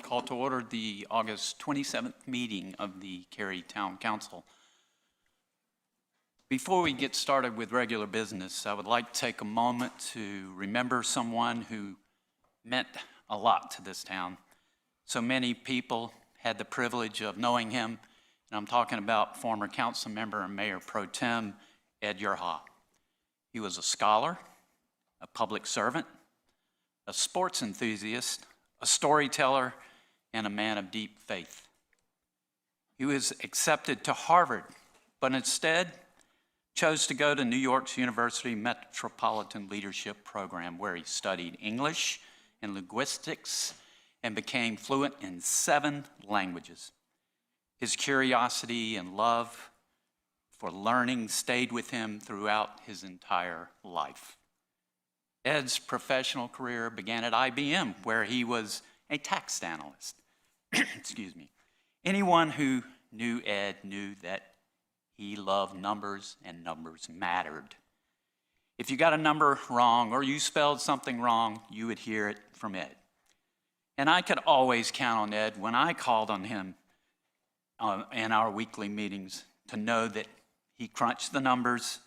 Call to order the August 27th meeting of the Cary Town Council. Before we get started with regular business, I would like to take a moment to remember someone who meant a lot to this town. So many people had the privilege of knowing him, and I'm talking about former council member and Mayor Pro Tem Ed Yerha. He was a scholar, a public servant, a sports enthusiast, a storyteller, and a man of deep faith. He was accepted to Harvard, but instead chose to go to New York's University Metropolitan Leadership Program, where he studied English and linguistics and became fluent in 7 languages. His curiosity and love for learning stayed with him throughout his entire life. Ed's professional career began at IBM, where he was a tax analyst. Excuse me. Anyone who knew Ed knew that he loved numbers and numbers mattered. If you got a number wrong or you spelled something wrong, you would hear it from Ed. And I could always count on Ed when I called on him in our weekly meetings to know that he crunched the numbers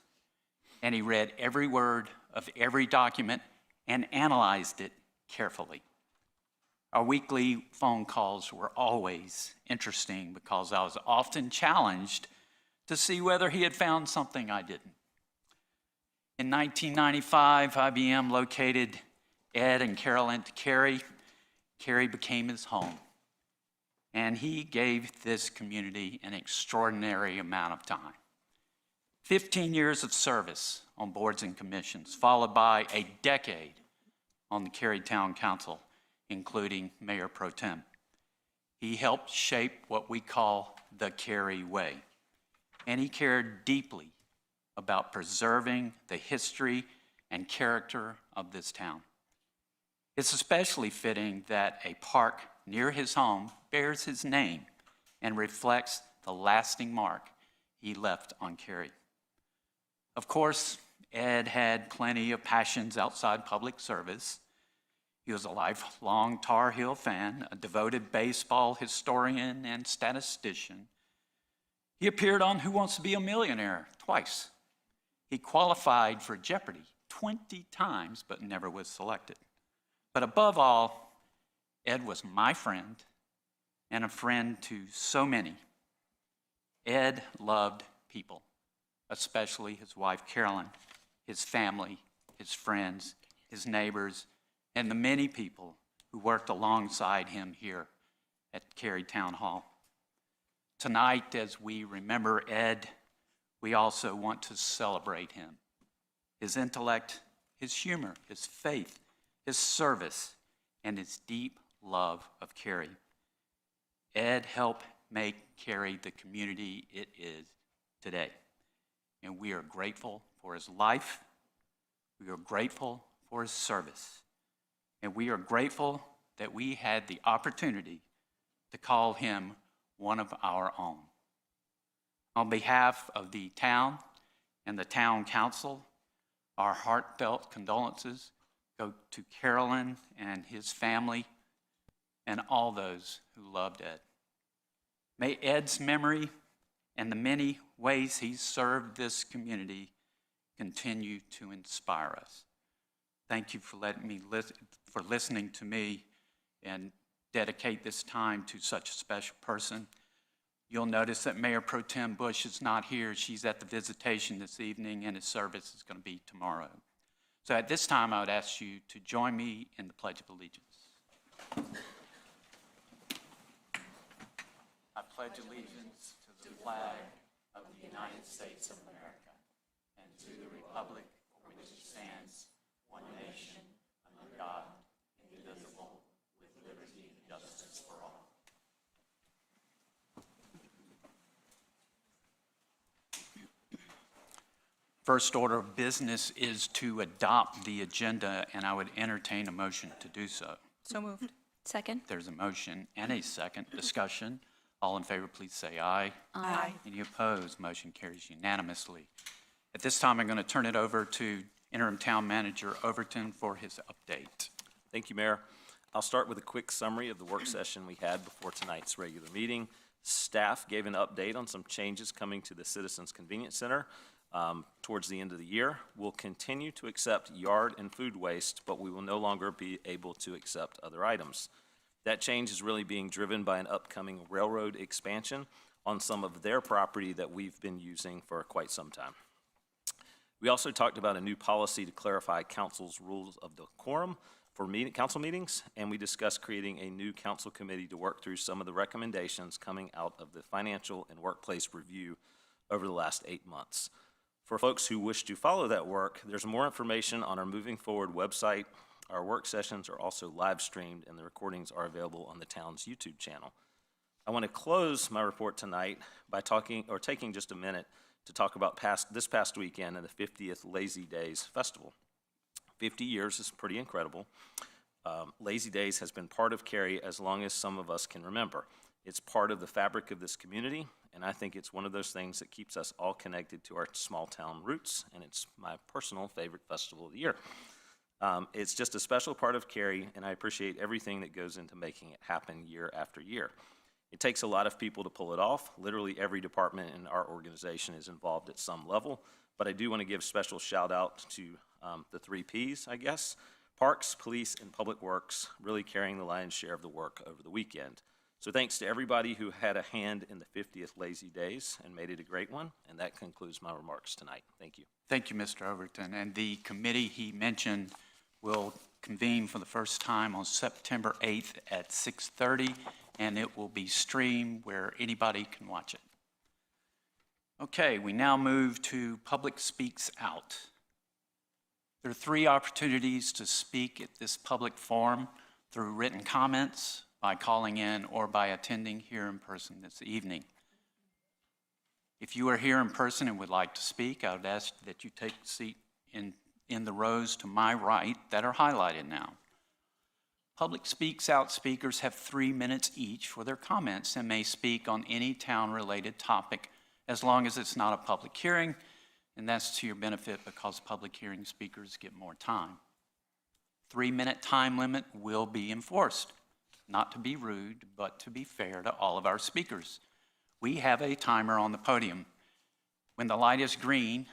and he read every word of every document and analyzed it carefully. Our weekly phone calls were always interesting because I was often challenged to see whether he had found something I didn't. In 1995, IBM located Ed and Carol into Cary. Cary became his home, and he gave this community an extraordinary amount of time. 15 years of service on boards and commissions, followed by a decade on the Cary Town Council, including Mayor Pro Tem. He helped shape what we call the Cary Way, and he cared deeply about preserving the history and character of this town. It's especially fitting that a park near his home bears his name and reflects the lasting mark he left on Cary. Of course, Ed had plenty of passions outside public service. He was a lifelong Tar Heel fan, a devoted baseball historian and statistician. He appeared on Who Wants to Be a Millionaire twice. He qualified for Jeopardy 20 times, but never was selected. But above all, Ed was my friend and a friend to so many. Ed loved people, especially his wife, Carolyn, his family, his friends, his neighbors, and the many people who worked alongside him here at Cary Town Hall. Tonight, as we remember Ed, we also want to celebrate him. His intellect, his humor, his faith, his service, and his deep love of Cary. Ed helped make Cary the community it is today. And we are grateful for his life. We are grateful for his service. And we are grateful that we had the opportunity to call him one of our own. On behalf of the town and the town council, our heartfelt condolences go to Carolyn and his family and all those who loved Ed. May Ed's memory and the many ways he served this community continue to inspire us. Thank you for listening to me and dedicate this time to such a special person. You'll notice that Mayor Pro Tem Bush is not here. She's at the visitation this evening, and his service is going to be tomorrow. So at this time, I would ask you to join me in the Pledge of Allegiance. I pledge allegiance to the flag of the United States of America and to the republic for which it stands, one nation, under God, indivisible, with liberty and justice for all. First order of business is to adopt the agenda, and I would entertain a motion to do so. So moved. Second. There's a motion and a second. Discussion. All in favor, please say aye. Aye. Any opposed? Motion carries unanimously. At this time, I'm going to turn it over to Interim Town Manager Overton for his update. Thank you, Mayor. I'll start with a quick summary of the work session we had before tonight's regular meeting. Staff gave an update on some changes coming to the Citizens Convenience Center towards the end of the year. We'll continue to accept yard and food waste, but we will no longer be able to accept other items. That change is really being driven by an upcoming railroad expansion on some of their property that we've been using for quite some time. We also talked about a new policy to clarify council's rules of decorum for council meetings, and we discussed creating a new council committee to work through some of the recommendations coming out of the financial and workplace review over the last 8 months. For folks who wish to follow that work, there's more information on our Moving Forward website. Our work sessions are also live streamed, and the recordings are available on the town's YouTube channel. I want to close my report tonight by taking just a minute to talk about this past weekend and the 50th Lazy Days Festival. 50 years is pretty incredible. Lazy Days has been part of Cary as long as some of us can remember. It's part of the fabric of this community, and I think it's one of those things that keeps us all connected to our small town roots, and it's my personal favorite festival of the year. It's just a special part of Cary, and I appreciate everything that goes into making it happen year after year. It takes a lot of people to pull it off. Literally every department in our organization is involved at some level, but I do want to give special shout out to the 3 Ps, I guess. Parks, Police, and Public Works really carrying the lion's share of the work over the weekend. So thanks to everybody who had a hand in the 50th Lazy Days and made it a great one, and that concludes my remarks tonight. Thank you. Thank you, Mr. Overton. And the committee he mentioned will convene for the first time on September 8th at 6:30, and it will be streamed where anybody can watch it. Okay, we now move to Public Speaks Out. There are 3 opportunities to speak at this public forum: through written comments, by calling in, or by attending here in person this evening. If you are here in person and would like to speak, I would ask that you take a seat in the rows to my right that are highlighted now. Public Speaks Out speakers have 3 minutes each for their comments and may speak on any town-related topic as long as it's not a public hearing, and that's to your benefit because public hearing speakers get more time. 3-minute time limit will be enforced, not to be rude, but to be fair to all of our speakers. We have a timer on the podium. When the light is green,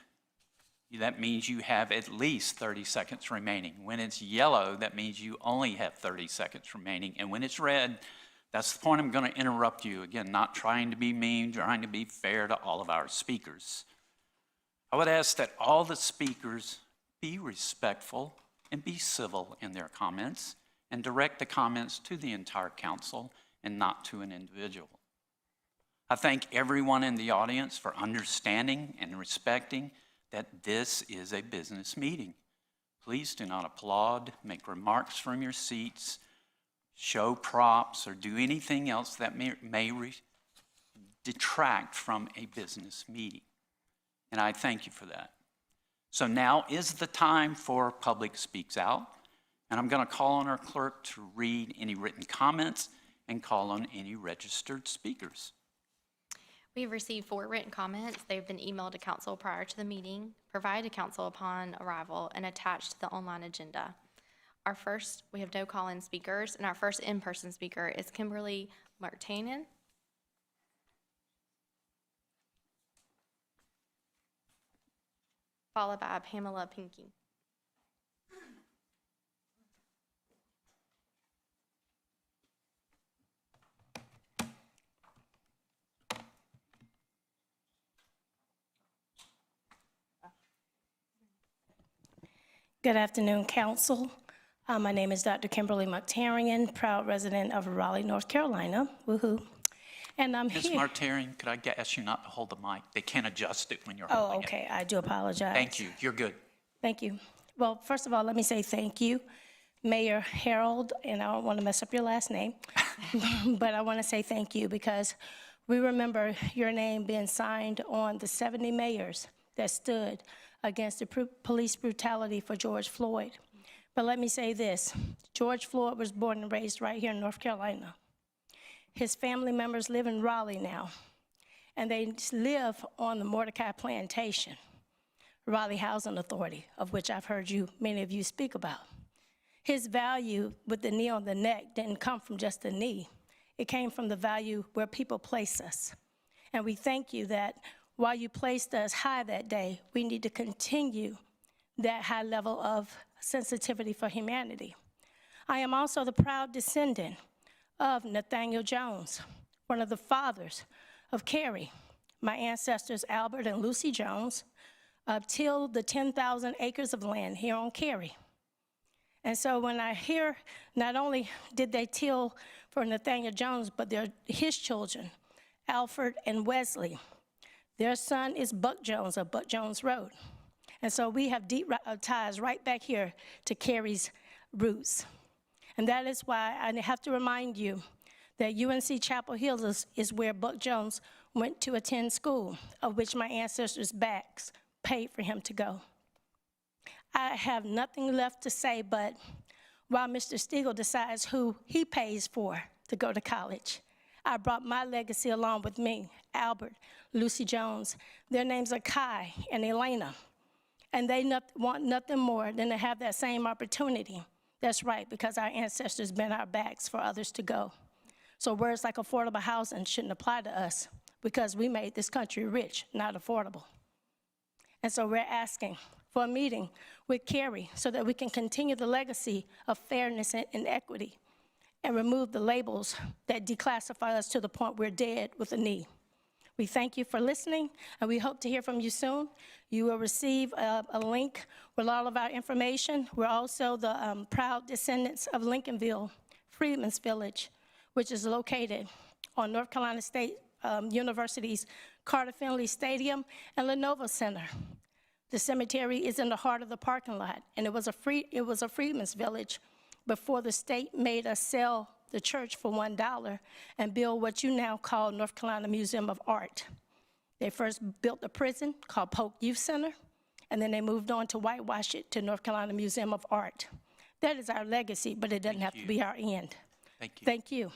that means you have at least 30 seconds remaining. When it's yellow, that means you only have 30 seconds remaining. And when it's red, that's the point I'm going to interrupt you. Again, not trying to be mean, trying to be fair to all of our speakers. I would ask that all the speakers be respectful and be civil in their comments, and direct the comments to the entire council and not to an individual. I thank everyone in the audience for understanding and respecting that this is a business meeting. Please do not applaud, make remarks from your seats, show props, or do anything else that may detract from a business meeting. And I thank you for that. So now is the time for Public Speaks Out. And I'm going to call on our clerk to read any written comments and call on any registered speakers. We've received 4 written comments. They've been emailed to council prior to the meeting, provided to council upon arrival, and attached to the online agenda. We have no call-in speakers, and our first in-person speaker is Kimberly Martanen. Followed by Pamela Pinckney. Good afternoon, Council. My name is Dr. Kimberly Muktarian, proud resident of Raleigh, North Carolina. Woohoo. And I'm Ms. here. Martarian, could I ask you not to hold the mic? They can't adjust it when you're holding Oh, okay. I do apologize. it. Thank you. You're good. Thank you. Well, first of all, let me say thank you, Mayor Harold, and I don't want to mess up your last name, but I want to say thank you because we remember your name being signed on the 70 mayors that stood against the police brutality for George Floyd. But let me say this, George Floyd was born and raised right here in North Carolina. His family members live in Raleigh now, and they live on the Mordecai Plantation, Raleigh Housing Authority, of which I've heard many of you speak about. His value with the knee on the neck didn't come from just the knee. It came from the value where people place us. And we thank you that while you placed us high that day, we need to continue that high level of sensitivity for humanity. I am also the proud descendant of Nathaniel Jones, one of the fathers of Cary. My ancestors, Albert and Lucy Jones, tilled the 10,000 acres of land here on Cary. And so when I hear, not only did they till for Nathaniel Jones, but his children, Alfred and Wesley. Their son is Buck Jones of Buck Jones Road. And so we have deep ties right back here to Cary's roots. And that is why I have to remind you that UNC Chapel Hill is where Buck Jones went to attend school, of which my ancestors' backs paid for him to go. I have nothing left to say, but while Mr. Stegall decides who he pays for to go to college, I brought my legacy along with me, Albert, Lucy Jones. Their names are Kai and Elena, and they want nothing more than to have that same opportunity. That's right, because our ancestors bent our backs for others to go. So words like affordable housing shouldn't apply to us because we made this country rich, not affordable. And so we're asking for a meeting with Cary so that we can continue the legacy of fairness and equity and remove the labels that declassify us to the point we're dead with a knee. We thank you for listening, and we hope to hear from you soon. You will receive a link with all of our information. We're also the proud descendants of Lincolnville, Freedman's Village, which is located on North Carolina State University's Carter Finley Stadium and Lenovo Center. The cemetery is in the heart of the parking lot, and it was a Freedman's Village before the state made us sell the church for $1 and build what you now call North Carolina Museum of Art. They first built a prison called Polk Youth Center, and then they moved on to whitewash it to North Carolina Museum of Art. That is our legacy, but it doesn't have to be our end. Thank you. Thank you.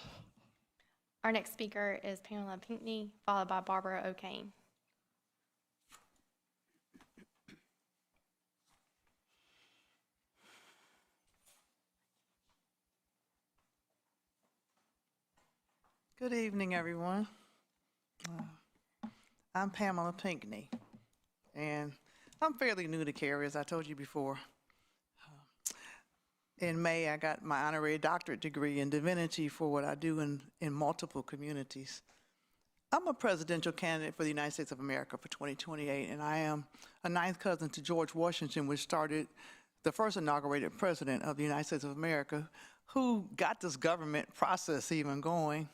Our next speaker is Pamela Pinckney, followed by Barbara O'Kane. Good evening, everyone. I'm Pamela Pinckney, and I'm fairly new to Cary, as I told you before. In May, I got my honorary doctorate degree in divinity for what I do in multiple communities. I'm a presidential candidate for the United States of America for 2028, and I am a ninth cousin to George Washington, which started the first inaugurated president of the United States of America, who got this government process even going.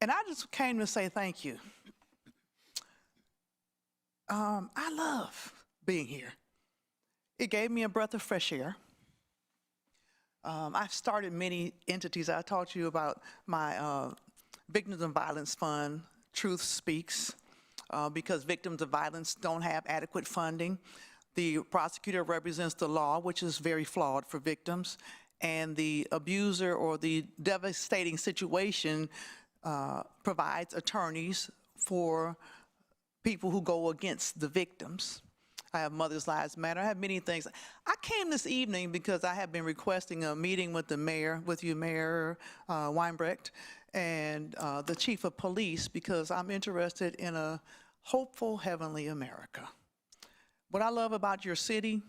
And I just came to say thank you. I love being here. It gave me a breath of fresh air. I've started many entities. I talked to you about my Victims of Violence Fund, Truth Speaks, because victims of violence don't have adequate funding. The prosecutor represents the law, which is very flawed for victims, and the abuser or the devastating situation provides attorneys for people who go against the victims. I have Mothers Lives Matter. I have many things. I came this evening because I have been requesting a meeting with the mayor, with you, Mayor Weinbrecht, and the chief of police, because I'm interested in a hopeful, heavenly America. What I love about your city,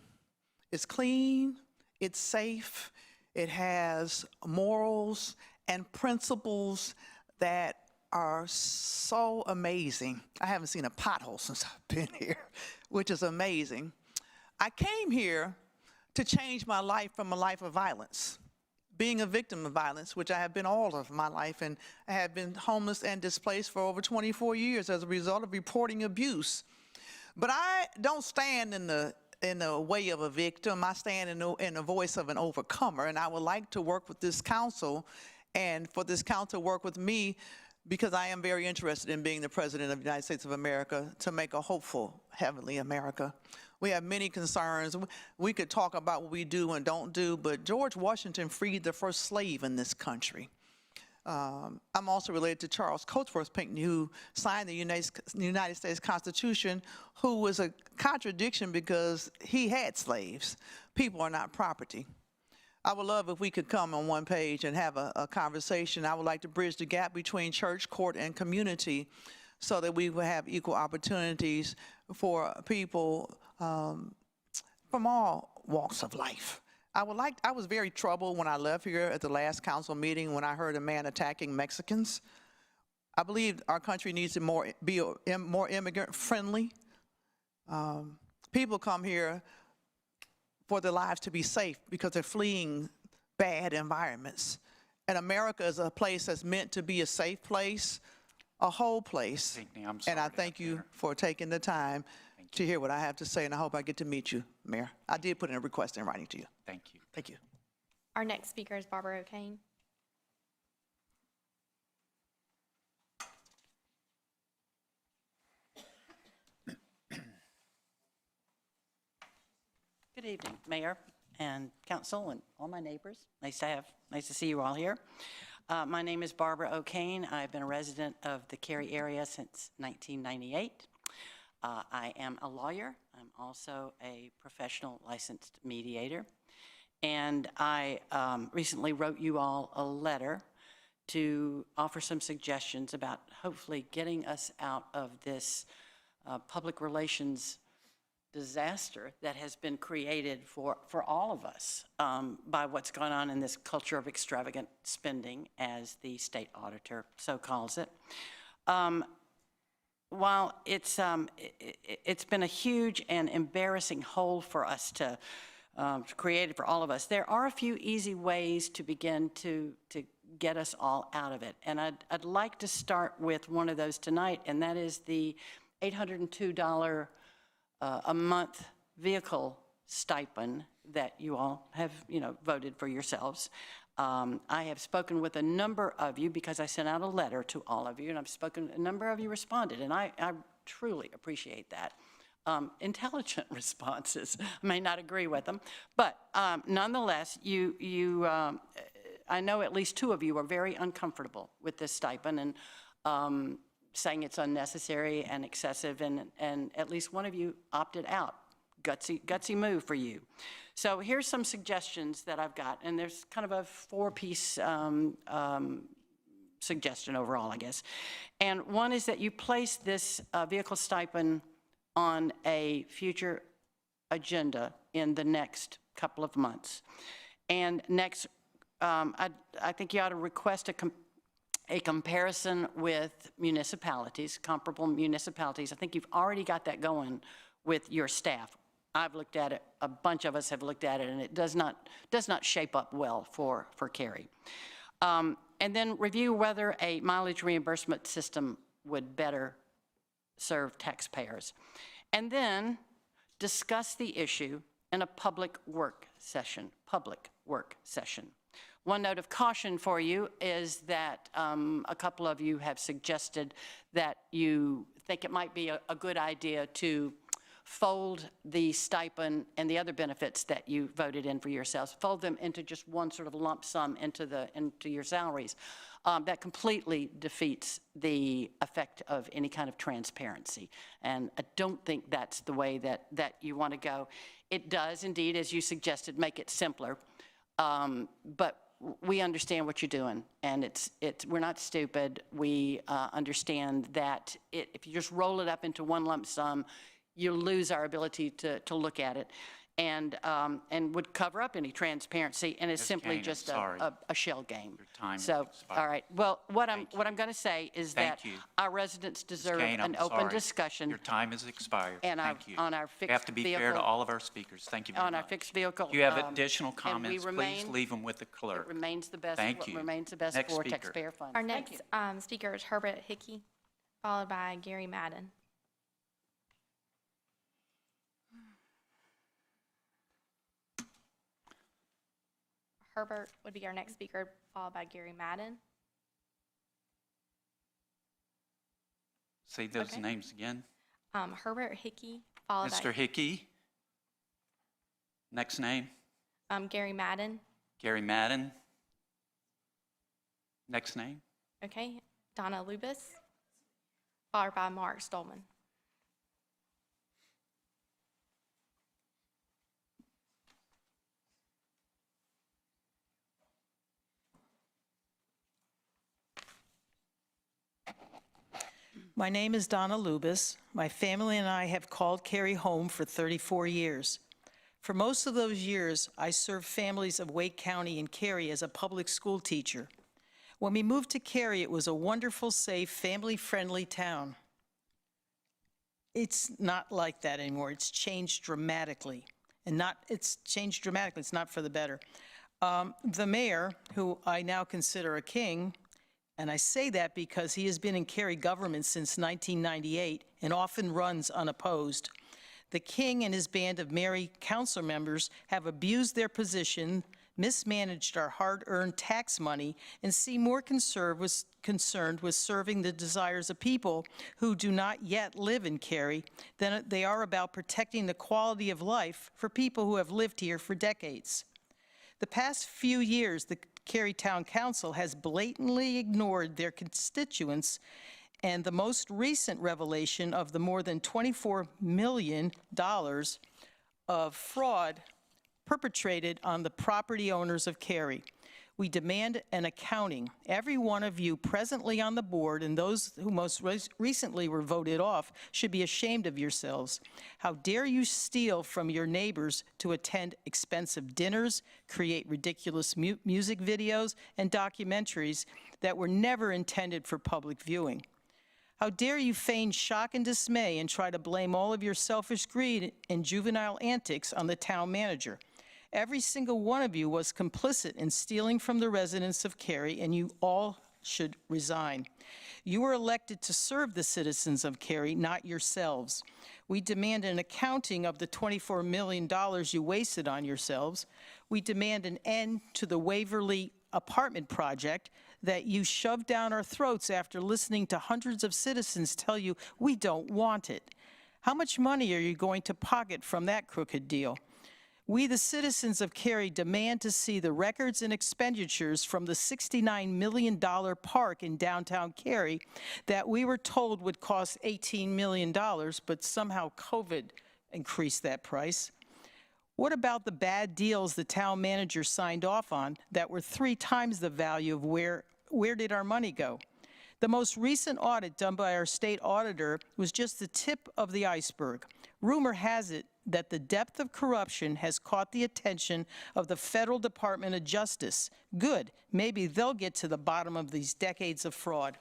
it's clean, it's safe, it has morals and principles that are so amazing. I haven't seen a pothole since I've been here, which is amazing. I came here to change my life from a life of violence, being a victim of violence, which I have been all of my life, and I have been homeless and displaced for over 24 years as a result of reporting abuse. But I don't stand in the way of a victim. I stand in the voice of an overcomer, and I would like to work with this council, and for this council to work with me, because I am very interested in being the President of the United States of America, to make a hopeful, heavenly America. We have many concerns. We could talk about what we do and don't do, but George Washington freed the first slave in this country. I'm also related to Charles Coatsworth Pinckney, who signed the United States Constitution, who was a contradiction because he had slaves. People are not property. I would love if we could come on one page and have a conversation. I would like to bridge the gap between church, court, and community so that we will have equal opportunities for people from all walks of life. I was very troubled when I left here at the last council meeting when I heard a man attacking Mexicans. I believe our country needs to be more immigrant friendly. People come here for their lives to be safe because they're fleeing bad environments. And America is a place that's meant to be a safe place, a whole place. I'm sorry and I thank you for taking the time to hear what I have to say, and I hope I get to meet you, Mayor. I did put in a request in writing to you. Thank you. Thank you. Our next speaker is Barbara O'Kane. Good evening, Mayor and Council and all my neighbors. Nice to see you all here. My name is Barbara O'Kane. I've been a resident of the Cary area since 1998. I am a lawyer. I'm also a professional licensed mediator. And I recently wrote you all a letter to offer some suggestions about hopefully getting us out of this public relations disaster that has been created for all of us by what's going on in this culture of extravagant spending, as the state auditor so calls it. While it's been a huge and embarrassing hole for us to create it for all of us, there are a few easy ways to begin to get us all out of it. And I'd like to start with one of those tonight, and that is the $802 a month vehicle stipend that you all have, voted for yourselves. I have spoken with a number of you because I sent out a letter to all of you, and a number of you responded, and I truly appreciate that. Intelligent responses. I may not agree with them, but nonetheless, I know at least two of you are very uncomfortable with this stipend and saying it's unnecessary and excessive, and at least one of you opted out. Gutsy move for you. So here's some suggestions that I've got, and there's kind of a four-piece suggestion overall, I guess. And one is that you place this vehicle stipend on a future agenda in the next couple of months. And next, I think you ought to request a comparison with municipalities, comparable municipalities. I think you've already got that going with your staff. I've looked at it, a bunch of us have looked at it, and it does not shape up well for Cary. And then review whether a mileage reimbursement system would better serve taxpayers. And then discuss the issue in a public work session. One note of caution for you is that a couple of you have suggested that you think it might be a good idea to fold the stipend and the other benefits that you voted in for yourselves, fold them into just one sort of lump sum into your salaries. That completely defeats the effect of any kind of transparency. And I don't think that's the way that you want to go. It does indeed, as you suggested, make it simpler. But we understand what you're doing, and we're not stupid. We understand that if you just roll it up into one lump sum, you lose our ability to look at it, and would cover up any transparency, and it's simply Gaines, just sorry. a shell game. Your time So, has expired. all right. Well, what I'm going to say is that Thank you. our residents deserve Gaines, I'm an open sorry. discussion. Your time has expired. And Thank you. on our We have to be fair to vehicle- all of our speakers. Thank you very On our much. fixed vehicle. If you have additional and we comments, please remain- leave them with the It clerk. remains the best. Thank you. Remains the best Next for speaker. taxpayer funds. Our Thank next you. speaker is Herbert Hickey, followed by Gary Madden. Herbert would be our next speaker, followed by Gary Madden. Say those Okay. names again. Herbert Hickey, followed Mr. Hickey. Next name, by Gary Madden. Gary Madden. Next name, Okay, Donna Lubis, followed by Mark Stolman. My name is Donna Lubis. My family and I have called Cary home for 34 years. For most of those years, I served families of Wake County and Cary as a public school teacher. When we moved to Cary, it was a wonderful, safe, family-friendly town. It's not like that anymore. It's changed dramatically. It's changed dramatically. It's not for the better. The mayor, who I now consider a king, and I say that because he has been in Cary government since 1998 and often runs unopposed. The king and his band of merry council members have abused their position, mismanaged our hard-earned tax money, and seem more concerned with serving the desires of people who do not yet live in Cary than they are about protecting the quality of life for people who have lived here for decades. The past few years, the Cary Town Council has blatantly ignored their constituents, and the most recent revelation of the more than $24 million of fraud perpetrated on the property owners of Cary. We demand an accounting. Every one of you presently on the board and those who most recently were voted off should be ashamed of yourselves. How dare you steal from your neighbors to attend expensive dinners, create ridiculous music videos and documentaries that were never intended for public viewing? How dare you feign shock and dismay and try to blame all of your selfish greed and juvenile antics on the town manager? Every single one of you was complicit in stealing from the residents of Cary, and you all should resign. You were elected to serve the citizens of Cary, not yourselves. We demand an accounting of the $24 million you wasted on yourselves. We demand an end to the Waverly apartment project that you shoved down our throats after listening to hundreds of citizens tell you we don't want it. How much money are you going to pocket from that crooked deal? We, the citizens of Cary, demand to see the records and expenditures from the $69 million park in downtown Cary that we were told would cost $18 million, but somehow COVID increased that price. What about the bad deals the town manager signed off on that were 3 times the value of where did our money go? The most recent audit done by our state auditor was just the tip of the iceberg. Rumor has it that the depth of corruption has caught the attention of the Federal Department of Justice. Good, maybe they'll get to the bottom of these decades of fraud.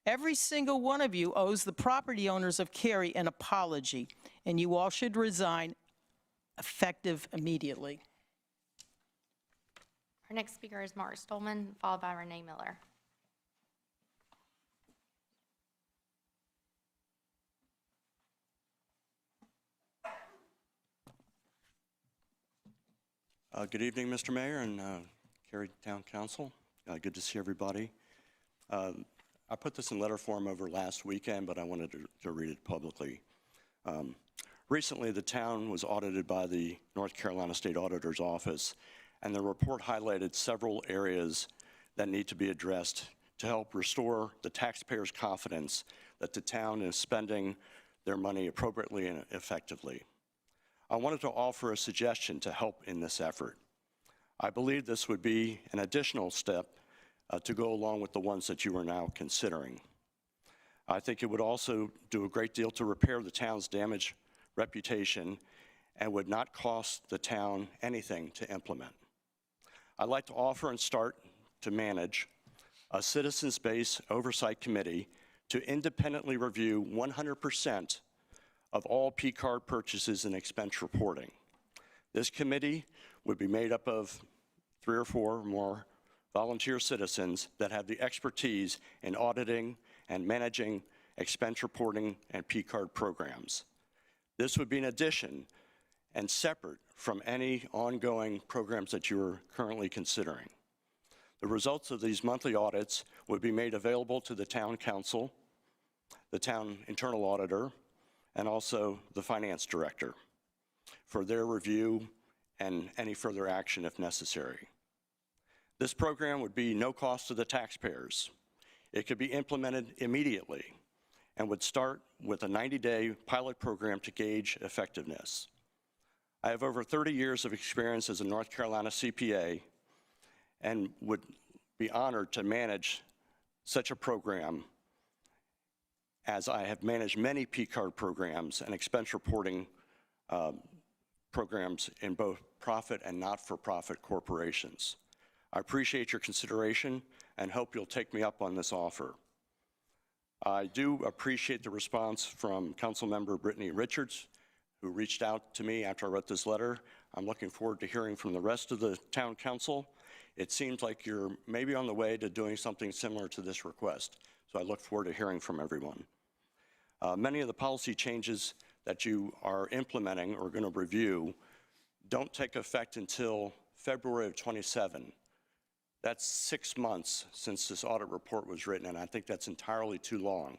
Every single one of you owes the property owners of Cary an apology, and you all should resign effective immediately. Our next speaker is Mark Stolman, followed by Renee Miller. Good evening, Mr. Mayor and Cary Town Council. Good to see everybody. I put this in letter form over last weekend, but I wanted to read it publicly. Recently, the town was audited by the North Carolina State Auditor's Office, and the report highlighted several areas that need to be addressed to help restore the taxpayers' confidence that the town is spending their money appropriately and effectively. I wanted to offer a suggestion to help in this effort. I believe this would be an additional step to go along with the ones that you are now considering. I think it would also do a great deal to repair the town's damaged reputation and would not cost the town anything to implement. I'd like to offer and start to manage a citizens-based oversight committee to independently review 100% of all P-card purchases and expense reporting. This committee would be made up of 3 or 4 more volunteer citizens that have the expertise in auditing and managing expense reporting and P-card programs. This would be an addition and separate from any ongoing programs that you are currently considering. The results of these monthly audits would be made available to the town council, the town internal auditor, and also the finance director for their review and any further action if necessary. This program would be no cost to the taxpayers. It could be implemented immediately and would start with a 90-day pilot program to gauge effectiveness. I have over 30 years of experience as a North Carolina CPA and would be honored to manage such a program, as I have managed many P-card programs and expense reporting programs in both profit and not-for-profit corporations. I appreciate your consideration and hope you'll take me up on this offer. I do appreciate the response from Councilmember Brittany Richards, who reached out to me after I wrote this letter. I'm looking forward to hearing from the rest of the town council. It seems like you're maybe on the way to doing something similar to this request, so I look forward to hearing from everyone. Many of the policy changes that you are implementing or going to review don't take effect until February of '27. That's 6 months since this audit report was written, and I think that's entirely too long.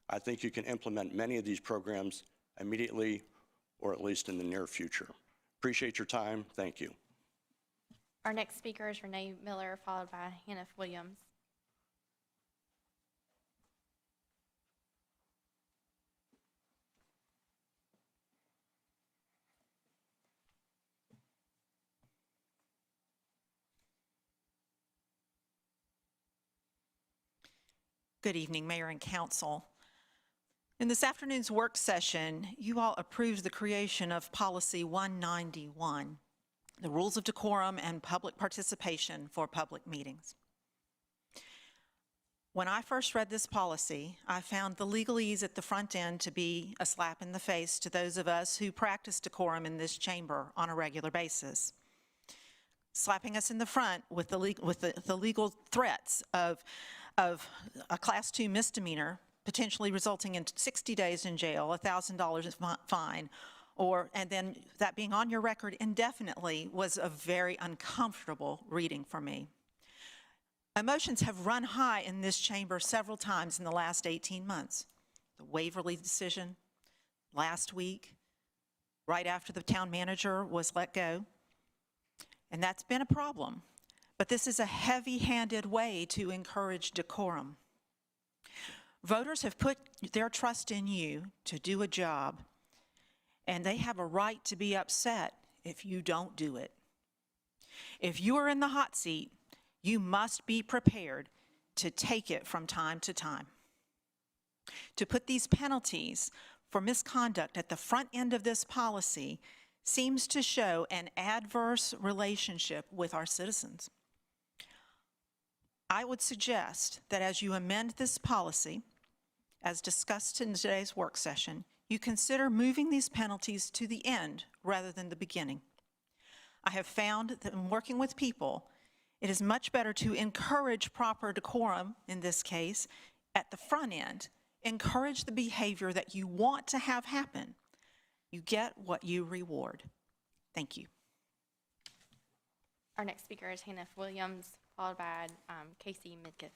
I think you can implement many of these programs immediately or at least in the near future. Appreciate your time. Thank you. Our next speaker is Renee Miller, followed by Hannah Williams. Good evening, Mayor and Council. In this afternoon's work session, you all approved the creation of Policy 191, the Rules of Decorum and Public Participation for Public Meetings. When I first read this policy, I found the legalese at the front end to be a slap in the face to those of us who practice decorum in this chamber on a regular basis. Slapping us in the front with the legal threats of a Class 2 misdemeanor, potentially resulting in 60 days in jail, $1,000 fine, and then that being on your record indefinitely was a very uncomfortable reading for me. Emotions have run high in this chamber several times in the last 18 months. The Waverly decision last week, right after the town manager was let go, and that's been a problem. But this is a heavy-handed way to encourage decorum. Voters have put their trust in you to do a job, and they have a right to be upset if you don't do it. If you are in the hot seat, you must be prepared to take it from time to time. To put these penalties for misconduct at the front end of this policy seems to show an adverse relationship with our citizens. I would suggest that as you amend this policy, as discussed in today's work session, you consider moving these penalties to the end rather than the beginning. I have found that in working with people, it is much better to encourage proper decorum, in this case, at the front end. Encourage the behavior that you want to have happen. You get what you reward. Thank you. Our next speaker is Hannah Williams, followed by Casey Midkiff.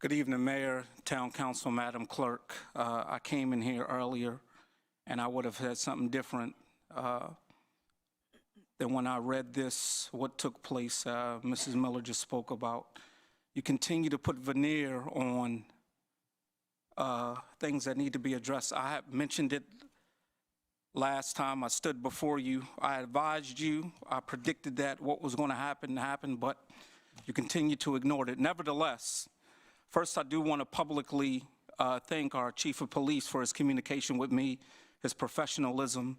Good evening, Mayor, Town Council, Madam Clerk. I came in here earlier, and I would have had something different than when I read this, what took place, Mrs. Miller just spoke about. You continue to put veneer on things that need to be addressed. I have mentioned it last time I stood before you. I advised you, I predicted that what was going to happen, but you continue to ignore it. Nevertheless, first, I do want to publicly thank our Chief of Police for his communication with me, his professionalism,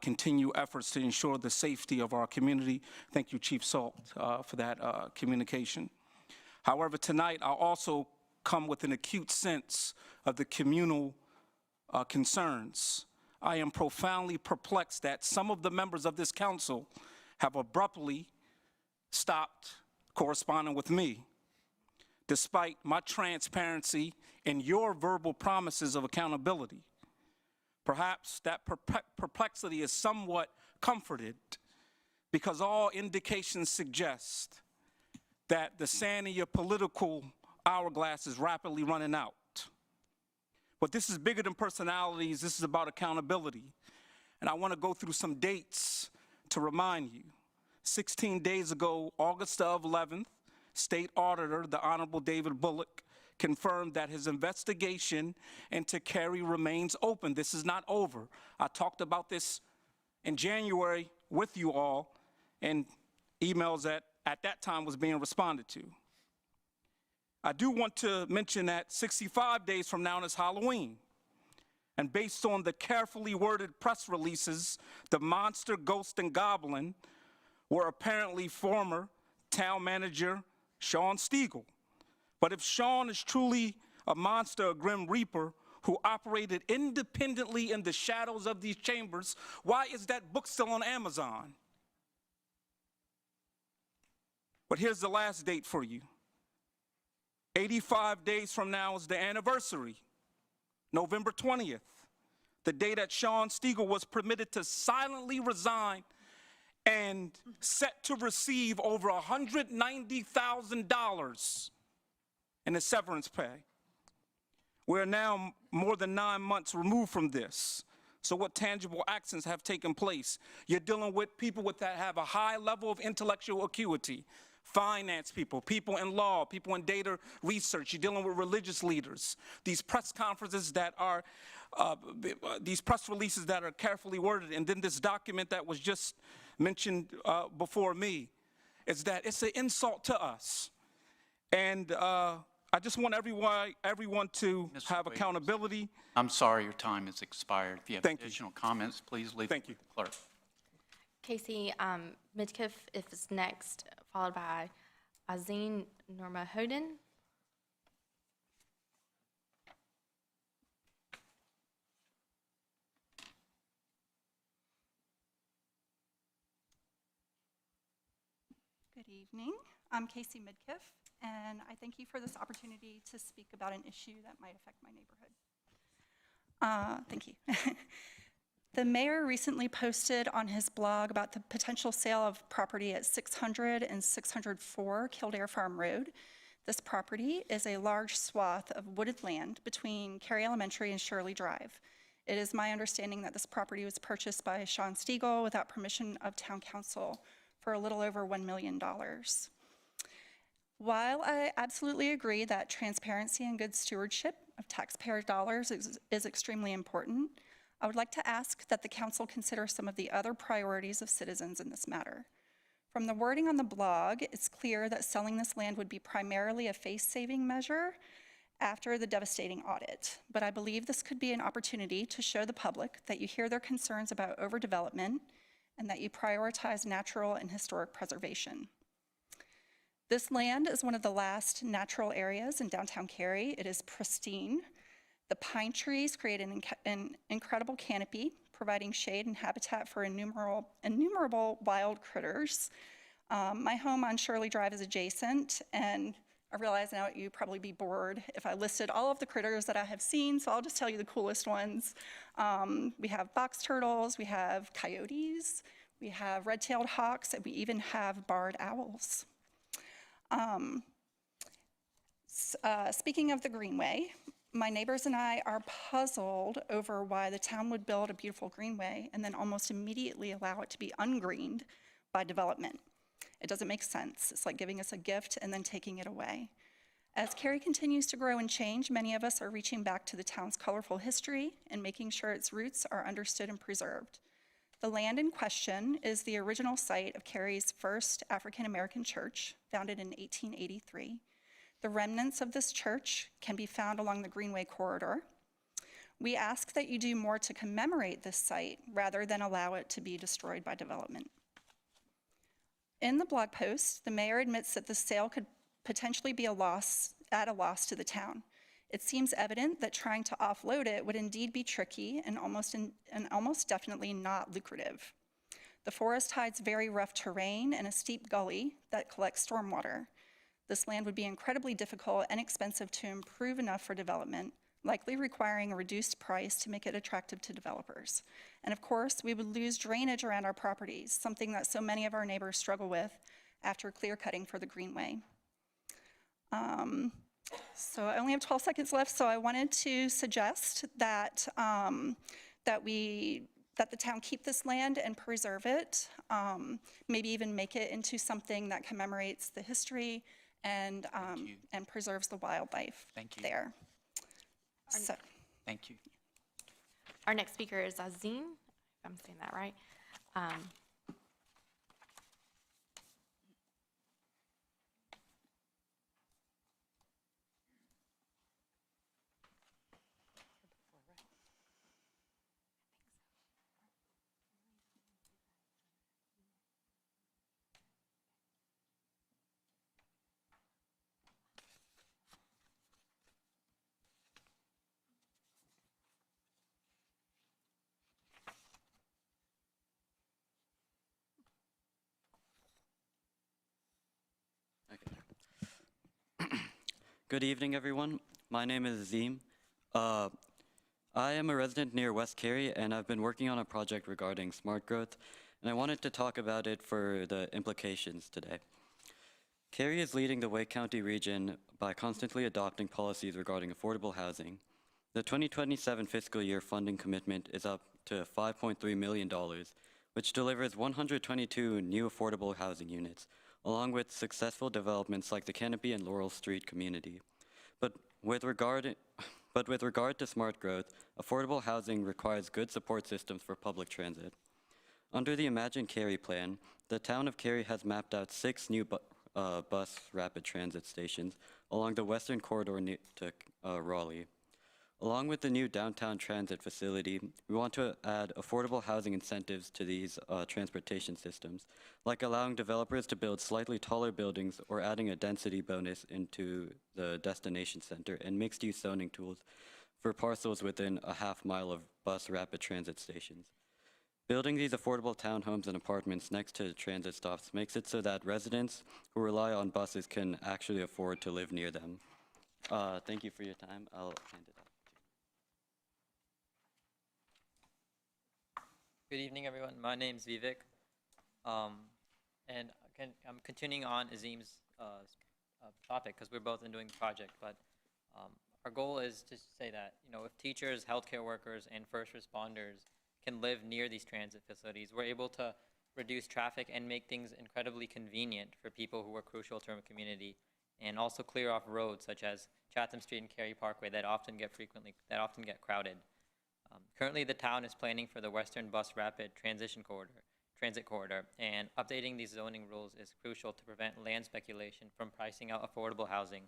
continue efforts to ensure the safety of our community. Thank you, Chief Salt, for that communication. However, tonight, I'll also come with an acute sense of the communal concerns. I am profoundly perplexed that some of the members of this council have abruptly stopped corresponding with me, despite my transparency and your verbal promises of accountability. Perhaps that perplexity is somewhat comforted because all indications suggest that the sand in your political hourglass is rapidly running out. But this is bigger than personalities. This is about accountability. And I want to go through some dates to remind you. 16 days ago, August 11th, State Auditor, the Honorable David Bullock, confirmed that his investigation into Cary remains open. This is not over. I talked about this in January with you all, and emails that at that time was being responded to. I do want to mention that 65 days from now is Halloween. And based on the carefully worded press releases, the monster, ghost, and goblin were apparently former town manager Sean Stiegel. But if Sean is truly a monster, a grim reaper, who operated independently in the shadows of these chambers, why is that book still on Amazon? But here's the last date for you. 85 days from now is the anniversary, November 20th, the day that Sean Stiegel was permitted to silently resign and set to receive over $190,000 in his severance pay. We're now more than 9 months removed from this. So what tangible actions have taken place? You're dealing with people that have a high level of intellectual acuity, finance people, people in law, people in data research. You're dealing with religious leaders. These press conferences that are, these press releases that are carefully worded, and then this document that was just mentioned before me, is that it's an insult to us. And I just want everyone to Mr. have Williams. accountability. I'm sorry, your time has expired. If you have Thank you. additional comments, please leave Thank it you. with the clerk. Casey Midkiff is next, followed by Azine Nurmahoden. Good evening. I'm Casey Midkiff, and I thank you for this opportunity to speak about an issue that might affect my neighborhood. Thank you. The mayor recently posted on his blog about the potential sale of property at 600 and 604 Kildare Farm Road. This property is a large swath of wooded land between Cary Elementary and Shirley Drive. It is my understanding that this property was purchased by Sean Stiegel without permission of town council for a little over $1 million. While I absolutely agree that transparency and good stewardship of taxpayer dollars is extremely important, I would like to ask that the council consider some of the other priorities of citizens in this matter. From the wording on the blog, it's clear that selling this land would be primarily a face-saving measure after the devastating audit. But I believe this could be an opportunity to show the public that you hear their concerns about overdevelopment and that you prioritize natural and historic preservation. This land is one of the last natural areas in downtown Cary. It is pristine. The pine trees create an incredible canopy, providing shade and habitat for innumerable wild critters. My home on Shirley Drive is adjacent, and I realize now you'd probably be bored if I listed all of the critters that I have seen, so I'll just tell you the coolest ones. We have box turtles, we have coyotes, we have red-tailed hawks, and we even have barred owls. Speaking of the Greenway, my neighbors and I are puzzled over why the town would build a beautiful greenway and then almost immediately allow it to be ungreened by development. It doesn't make sense. It's like giving us a gift and then taking it away. As Cary continues to grow and change, many of us are reaching back to the town's colorful history and making sure its roots are understood and preserved. The land in question is the original site of Cary's first African-American church, founded in 1883. The remnants of this church can be found along the Greenway corridor. We ask that you do more to commemorate this site rather than allow it to be destroyed by development. In the blog post, the mayor admits that the sale could potentially be at a loss to the town. It seems evident that trying to offload it would indeed be tricky and almost definitely not lucrative. The forest hides very rough terrain and a steep gully that collects stormwater. This land would be incredibly difficult and expensive to improve enough for development, likely requiring a reduced price to make it attractive to developers. And of course, we would lose drainage around our properties, something that so many of our neighbors struggle with after clear cutting for the Greenway. So I only have 12 seconds left, so I wanted to suggest that, that the town keep this land and preserve it, maybe even make it into something that commemorates the history and preserves the wildlife there. So. Thank you. Our next speaker is Azim, if I'm saying that right. Good evening, everyone. My name is Azim. I am a resident near West Cary, and I've been working on a project regarding smart growth, and I wanted to talk about it for the implications today. Cary is leading the Wake County region by constantly adopting policies regarding affordable housing. The 2027 fiscal year funding commitment is up to $5.3 million, which delivers 122 new affordable housing units, along with successful developments like the Canopy and Laurel Street community. But with regard to smart growth, affordable housing requires good support systems for public transit. Under the Imagine Cary plan, the town of Cary has mapped out 6 new bus rapid transit stations along the western corridor to Raleigh. Along with the new downtown transit facility, we want to add affordable housing incentives to these transportation systems, like allowing developers to build slightly taller buildings or adding a density bonus into the destination center and mixed-use zoning tools for parcels within a half-mile of bus rapid transit stations. Building these affordable townhomes and apartments next to transit stops makes it so that residents who rely on buses can actually afford to live near them. Thank you for your time. I'll hand it off. Good evening, everyone. My name's Vivek, and I'm continuing on Azim's topic because we're both doing the project. But our goal is to say that if teachers, healthcare workers, and first responders can live near these transit facilities, we're able to reduce traffic and make things incredibly convenient for people who are crucial to our community. and also clear off roads such as Chatham Street and Cary Parkway that often get crowded. Currently, the town is planning for the Western Bus Rapid Transit Corridor, and updating these zoning rules is crucial to prevent land speculation from pricing out affordable housing.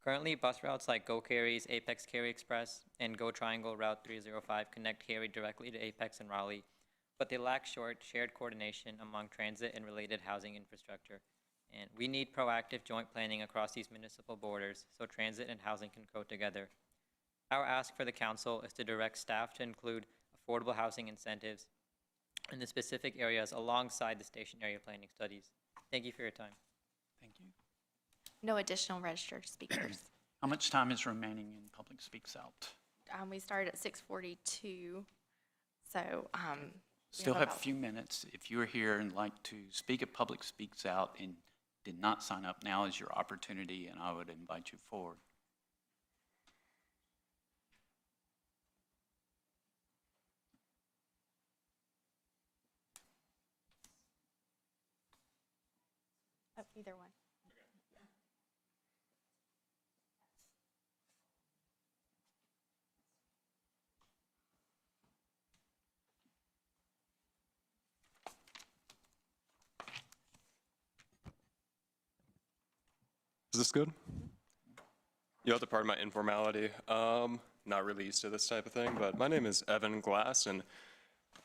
Currently, bus routes like Go Cary's Apex Cary Express and Go Triangle Route 305 connect Cary directly to Apex and Raleigh, but they lack shared coordination among transit and related housing infrastructure. And we need proactive joint planning across these municipal borders so transit and housing can go together. Our ask for the council is to direct staff to include affordable housing incentives in the specific areas alongside the station area planning studies. Thank you for your time. Thank you. No additional registered speakers. How much time is remaining in Public Speaks Out? We started at 6:42, so Still have a about- few minutes. If you're here and like to speak at Public Speaks Out and did not sign up, now is your opportunity, and I would invite you forward. Either one. Is this good? You'll have to pardon my informality. Not really used to this type of thing, but my name is Evan Glass, and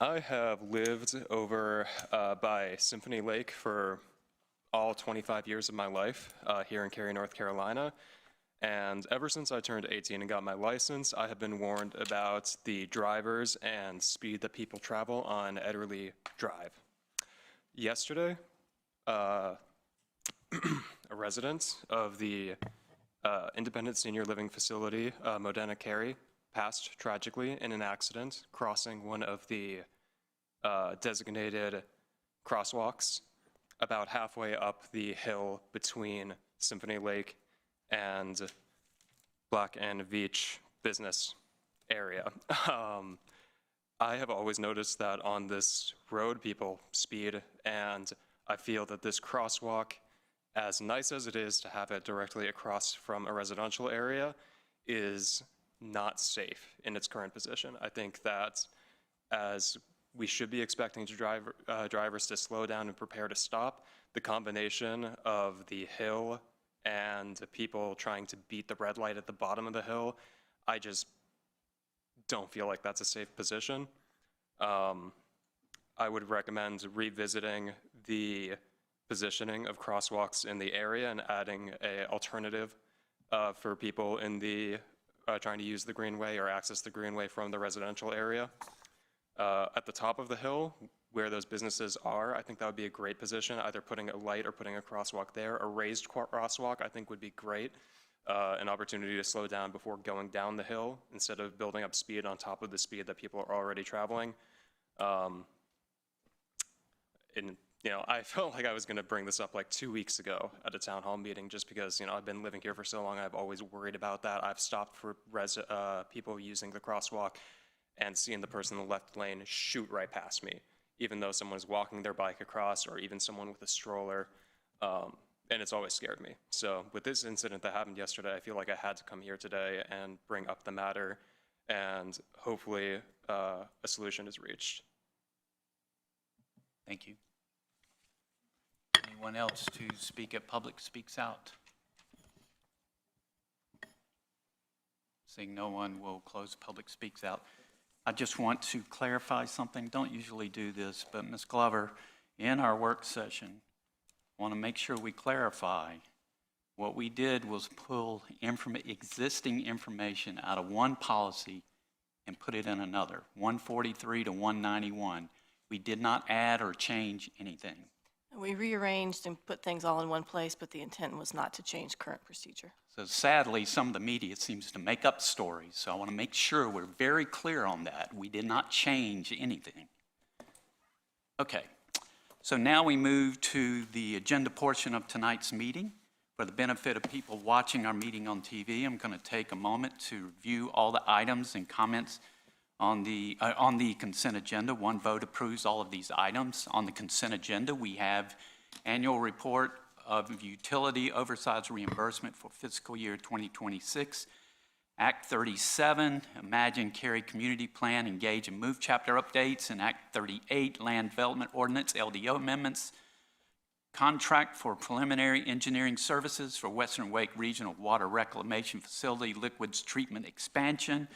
I have lived over by Symphony Lake for all 25 years of my life here in Cary, North Carolina. And ever since I turned 18 and got my license, I have been warned about the drivers and speed that people travel on Ederly Drive. Yesterday, a resident of the independent senior living facility, Modena Cary, passed tragically in an accident crossing one of the designated crosswalks about halfway up the hill between Symphony Lake and Black and Veatch business area. I have always noticed that on this road people speed, and I feel that this crosswalk, as nice as it is to have it directly across from a residential area, is not safe in its current position. I think that as we should be expecting drivers to slow down and prepare to stop, the combination of the hill and people trying to beat the red light at the bottom of the hill, I just don't feel like that's a safe position. I would recommend revisiting the positioning of crosswalks in the area and adding an alternative for people in the trying to use the greenway or access the greenway from the residential area. At the top of the hill, where those businesses are, I think that would be a great position, either putting a light or putting a crosswalk there. A raised crosswalk, I think, would be great. An opportunity to slow down before going down the hill instead of building up speed on top of the speed that people are already traveling. And, you know, I felt like I was going to bring this up like 2 weeks ago at a town hall meeting just because, you know, I've been living here for so long. I've always worried about that. I've stopped for people using the crosswalk and seeing the person in the left lane shoot right past me, even though someone's walking their bike across or even someone with a stroller, and it's always scared me. So with this incident that happened yesterday, I feel like I had to come here today and bring up the matter, and hopefully a solution is reached. Thank you. Anyone else to speak at Public Speaks Out? Seeing no one, will close Public Speaks Out. I just want to clarify something. Don't usually do this, but Ms. Glover, in our work session, I want to make sure we clarify what we did was pull existing information out of one policy and put it in another, 143 to 191. We did not add or change anything. We rearranged and put things all in one place, but the intent was not to change current procedure. So sadly, some of the media seems to make up stories, so I want to make sure we're very clear on that. We did not change anything. Okay, so now we move to the agenda portion of tonight's meeting. For the benefit of people watching our meeting on TV, I'm going to take a moment to review all the items and comments on the consent agenda. One vote approves all of these items. On the consent agenda, we have annual report of utility oversize reimbursement for fiscal year 2026. Act 37, Imagine Cary Community Plan, Engage and Move Chapter Updates, and Act 38, Land Development Ordinance, LDO Amendments. Contract for preliminary engineering services for Western Wake Regional Water Reclamation Facility Liquids Treatment Expansion.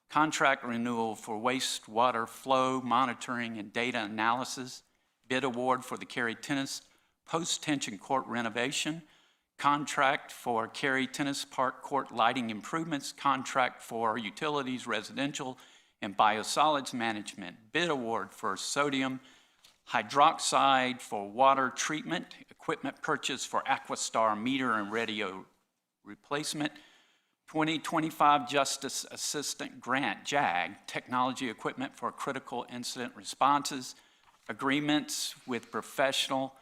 Contract renewal for wastewater flow monitoring and data analysis. Bid award for the Cary Tennis Post-Tension Court renovation. Contract for Cary Tennis Park Court lighting improvements. Contract for utilities, residential, and biosolids management. Bid award for sodium hydroxide for water treatment. Equipment purchase for Aquastar meter and radio replacement. 2025 Justice Assistant Grant, JAG, technology equipment for critical incident responses. Agreements with Professional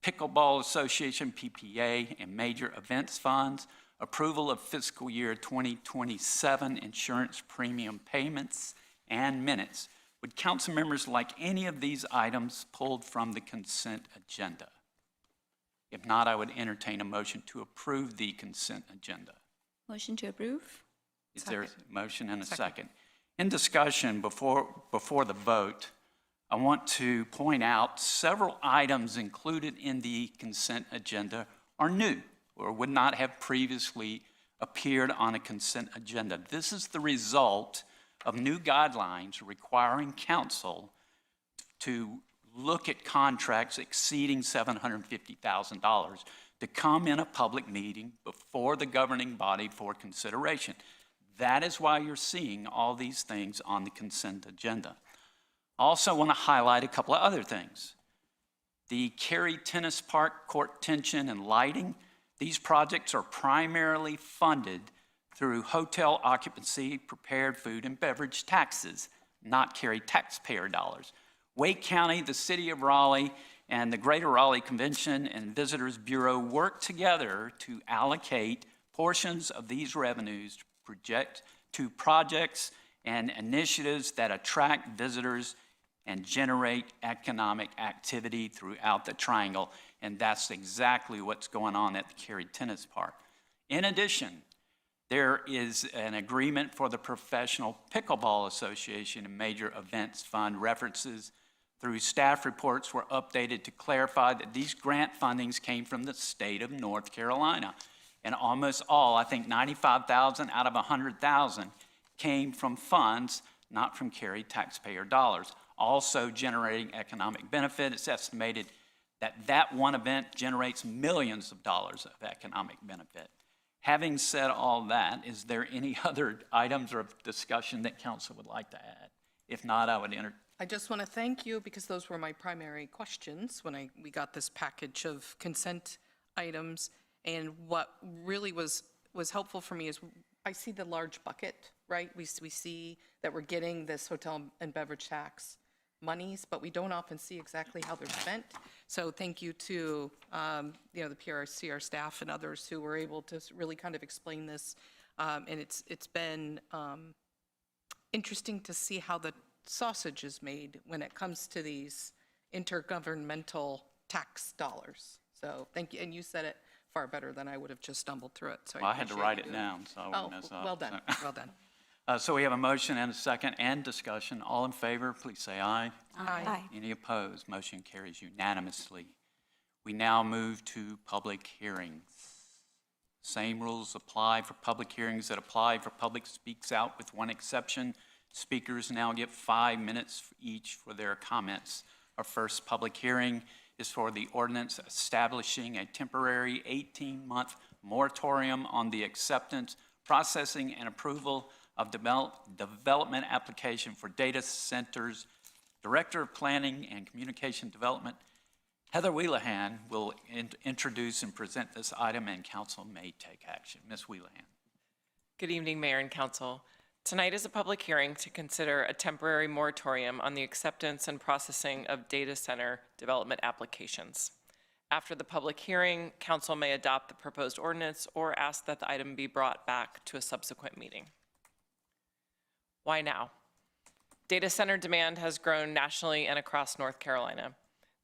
Pickleball Association, PPA, and major events funds. Approval of fiscal year 2027 insurance premium payments and minutes. Would council members like any of these items pulled from the consent agenda? If not, I would entertain a motion to approve the consent agenda. Motion to approve? Is there a motion and a second? In discussion before the vote, I want to point out several items included in the consent agenda are new or would not have previously appeared on a consent agenda. This is the result of new guidelines requiring council to look at contracts exceeding $750,000 to come in a public meeting before the governing body for consideration. That is why you're seeing all these things on the consent agenda. I also want to highlight a couple of other things. The Cary Tennis Park court tension and lighting, these projects are primarily funded through hotel occupancy, prepared food and beverage taxes, not Cary taxpayer dollars. Wake County, the City of Raleigh, and the Greater Raleigh Convention and Visitors Bureau work together to allocate portions of these revenues to projects and initiatives that attract visitors and generate economic activity throughout the Triangle. And that's exactly what's going on at the Cary Tennis Park. In addition, there is an agreement for the Professional Pickleball Association and Major Events Fund. References through staff reports were updated to clarify that these grant fundings came from the state of North Carolina. And almost all, I think 95,000 out of 100,000, came from funds, not from Cary taxpayer dollars. Also generating economic benefit. It's estimated that one event generates millions of dollars of economic benefit. Having said all that, is there any other items of discussion that council would like to add? If not, I would I just want to thank you because those were my primary questions when we got this package of consent items. And what really was helpful for me is I see the large bucket, right? We see that we're getting this hotel and beverage tax monies, but we don't often see exactly how they're spent. So thank you to the PRCR staff and others who were able to really kind of explain this. And it's been interesting to see how the sausage is made when it comes to these intergovernmental tax dollars. So thank you, and you said it far better than I would have just stumbled through it. So I had to write it down, so I wouldn't mess up. Well done, well done. So we have a motion and a second and discussion. All in favor, please say aye. Aye. Any opposed? Motion carries unanimously. We now move to public hearings. Same rules apply for public hearings that apply for public speaks out with one exception. Speakers now get 5 minutes each for their comments. Our first public hearing is for the ordinance establishing a temporary 18-month moratorium on the acceptance, processing, and approval of development application for data centers. Director of Planning and Communication Development, Heather Wheelahan, will introduce and present this item, and council may take action. Ms. Wheelahan. Good evening, Mayor and Council. Tonight is a public hearing to consider a temporary moratorium on the acceptance and processing of data center development applications. After the public hearing, council may adopt the proposed ordinance or ask that the item be brought back to a subsequent meeting. Why now? Data center demand has grown nationally and across North Carolina.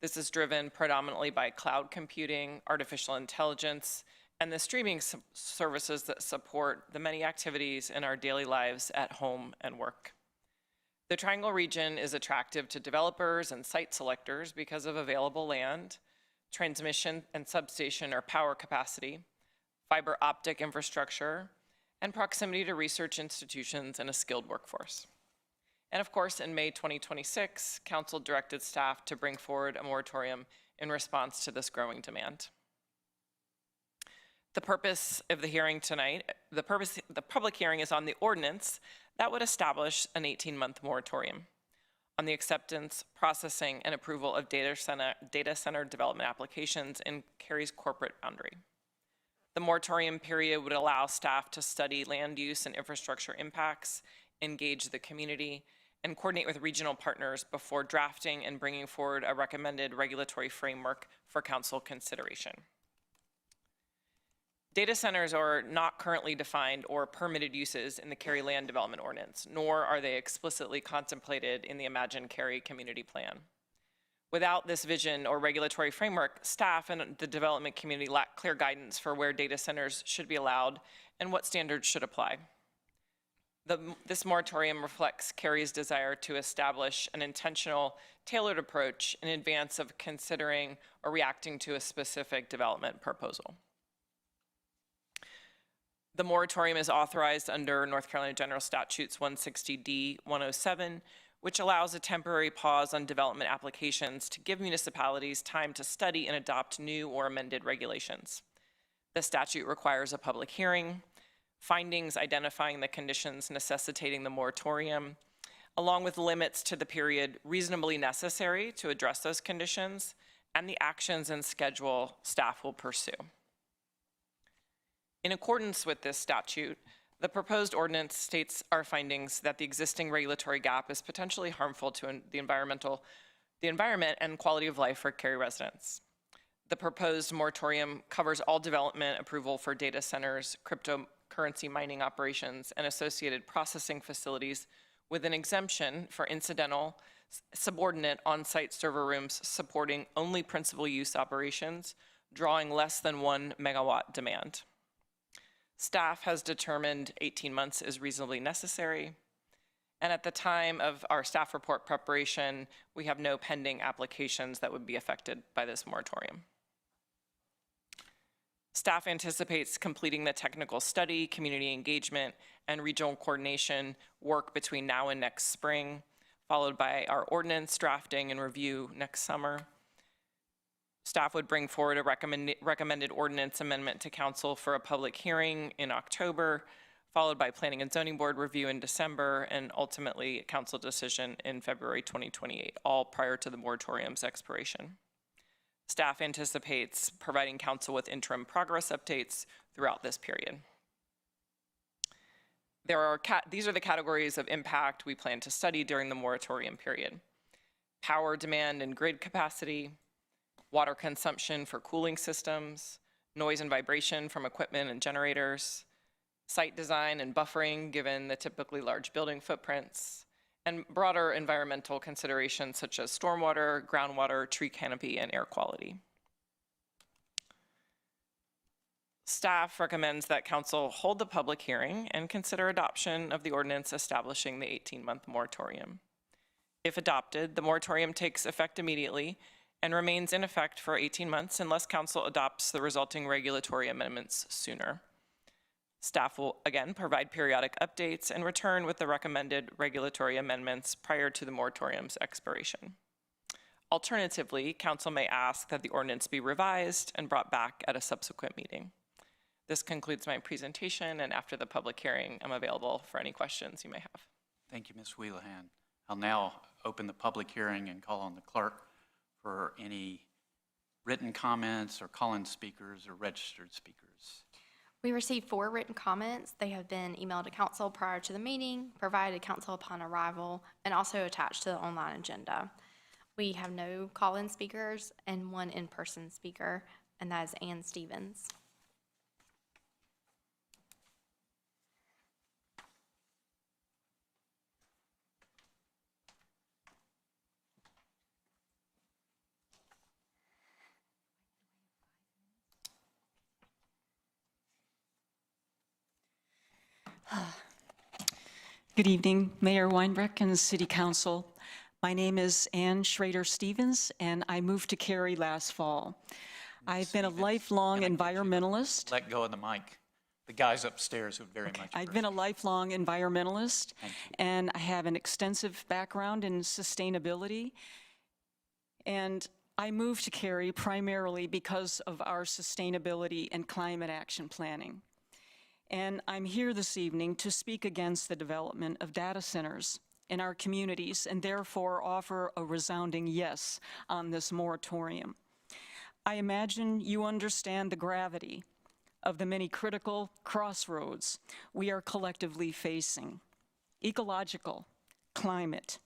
This is driven predominantly by cloud computing, artificial intelligence, and the streaming services that support the many activities in our daily lives at home and work. The Triangle region is attractive to developers and site selectors because of available land, transmission and substation or power capacity, fiber optic infrastructure, and proximity to research institutions and a skilled workforce. And of course, in May 2026, Council directed staff to bring forward a moratorium in response to this growing demand. The purpose of the hearing tonight, the public hearing is on the ordinance that would establish an 18-month moratorium on the acceptance, processing, and approval of data center development applications in Cary's corporate boundary. The moratorium period would allow staff to study land use and infrastructure impacts, engage the community, and coordinate with regional partners before drafting and bringing forward a recommended regulatory framework for council consideration. Data centers are not currently defined or permitted uses in the Cary Land Development Ordinance, nor are they explicitly contemplated in the Imagine Cary Community Plan. Without this vision or regulatory framework, staff and the development community lack clear guidance for where data centers should be allowed and what standards should apply. This moratorium reflects Cary's desire to establish an intentional, tailored approach in advance of considering or reacting to a specific development proposal. The moratorium is authorized under North Carolina General Statutes 160D 107, which allows a temporary pause on development applications to give municipalities time to study and adopt new or amended regulations. The statute requires a public hearing, findings identifying the conditions necessitating the moratorium, along with limits to the period reasonably necessary to address those conditions, and the actions and schedule staff will pursue. In accordance with this statute, the proposed ordinance states our findings that the existing regulatory gap is potentially harmful to the environment and quality of life for Cary residents. The proposed moratorium covers all development approval for data centers, cryptocurrency mining operations, and associated processing facilities with an exemption for incidental, subordinate on-site server rooms supporting only principal use operations, drawing less than 1 megawatt demand. Staff has determined 18 months is reasonably necessary, and at the time of our staff report preparation, we have no pending applications that would be affected by this moratorium. Staff anticipates completing the technical study, community engagement, and regional coordination work between now and next spring, followed by our ordinance drafting and review next summer. Staff would bring forward a recommended ordinance amendment to council for a public hearing in October, followed by Planning and Zoning Board review in December, and ultimately a council decision in February 2028, all prior to the moratorium's expiration. Staff anticipates providing council with interim progress updates throughout this period. These are the categories of impact we plan to study during the moratorium period: power demand and grid capacity, water consumption for cooling systems, noise and vibration from equipment and generators, site design and buffering given the typically large building footprints, and broader environmental considerations such as stormwater, groundwater, tree canopy, and air quality. Staff recommends that council hold the public hearing and consider adoption of the ordinance establishing the 18-month moratorium. If adopted, the moratorium takes effect immediately and remains in effect for 18 months unless council adopts the resulting regulatory amendments sooner. Staff will again provide periodic updates and return with the recommended regulatory amendments prior to the moratorium's expiration. Alternatively, council may ask that the ordinance be revised and brought back at a subsequent meeting. This concludes my presentation, and after the public hearing, I'm available for any questions you may have. Thank you, Ms. Wheelahan. I'll now open the public hearing and call on the clerk for any written comments or call-in speakers or registered speakers. We received 4 written comments. They have been emailed to council prior to the meeting, provided to council upon arrival, and also attached to the online agenda. We have no call-in speakers and 1 in-person speaker, and that is Ann Stevens. Good evening, Mayor Weinbrecht and City Council. My name is Ann Schrader-Stevens, and I moved to Cary last fall. I've been a lifelong environmentalist. Let go of the mic. The guys upstairs would very much I've been a lifelong environmentalist, and I have an extensive background in sustainability. And I moved to Cary primarily because of our sustainability and climate action planning. And I'm here this evening to speak against the development of data centers in our communities and therefore offer a resounding yes on this moratorium. I imagine you understand the gravity of the many critical crossroads we are collectively facing: ecological, climate,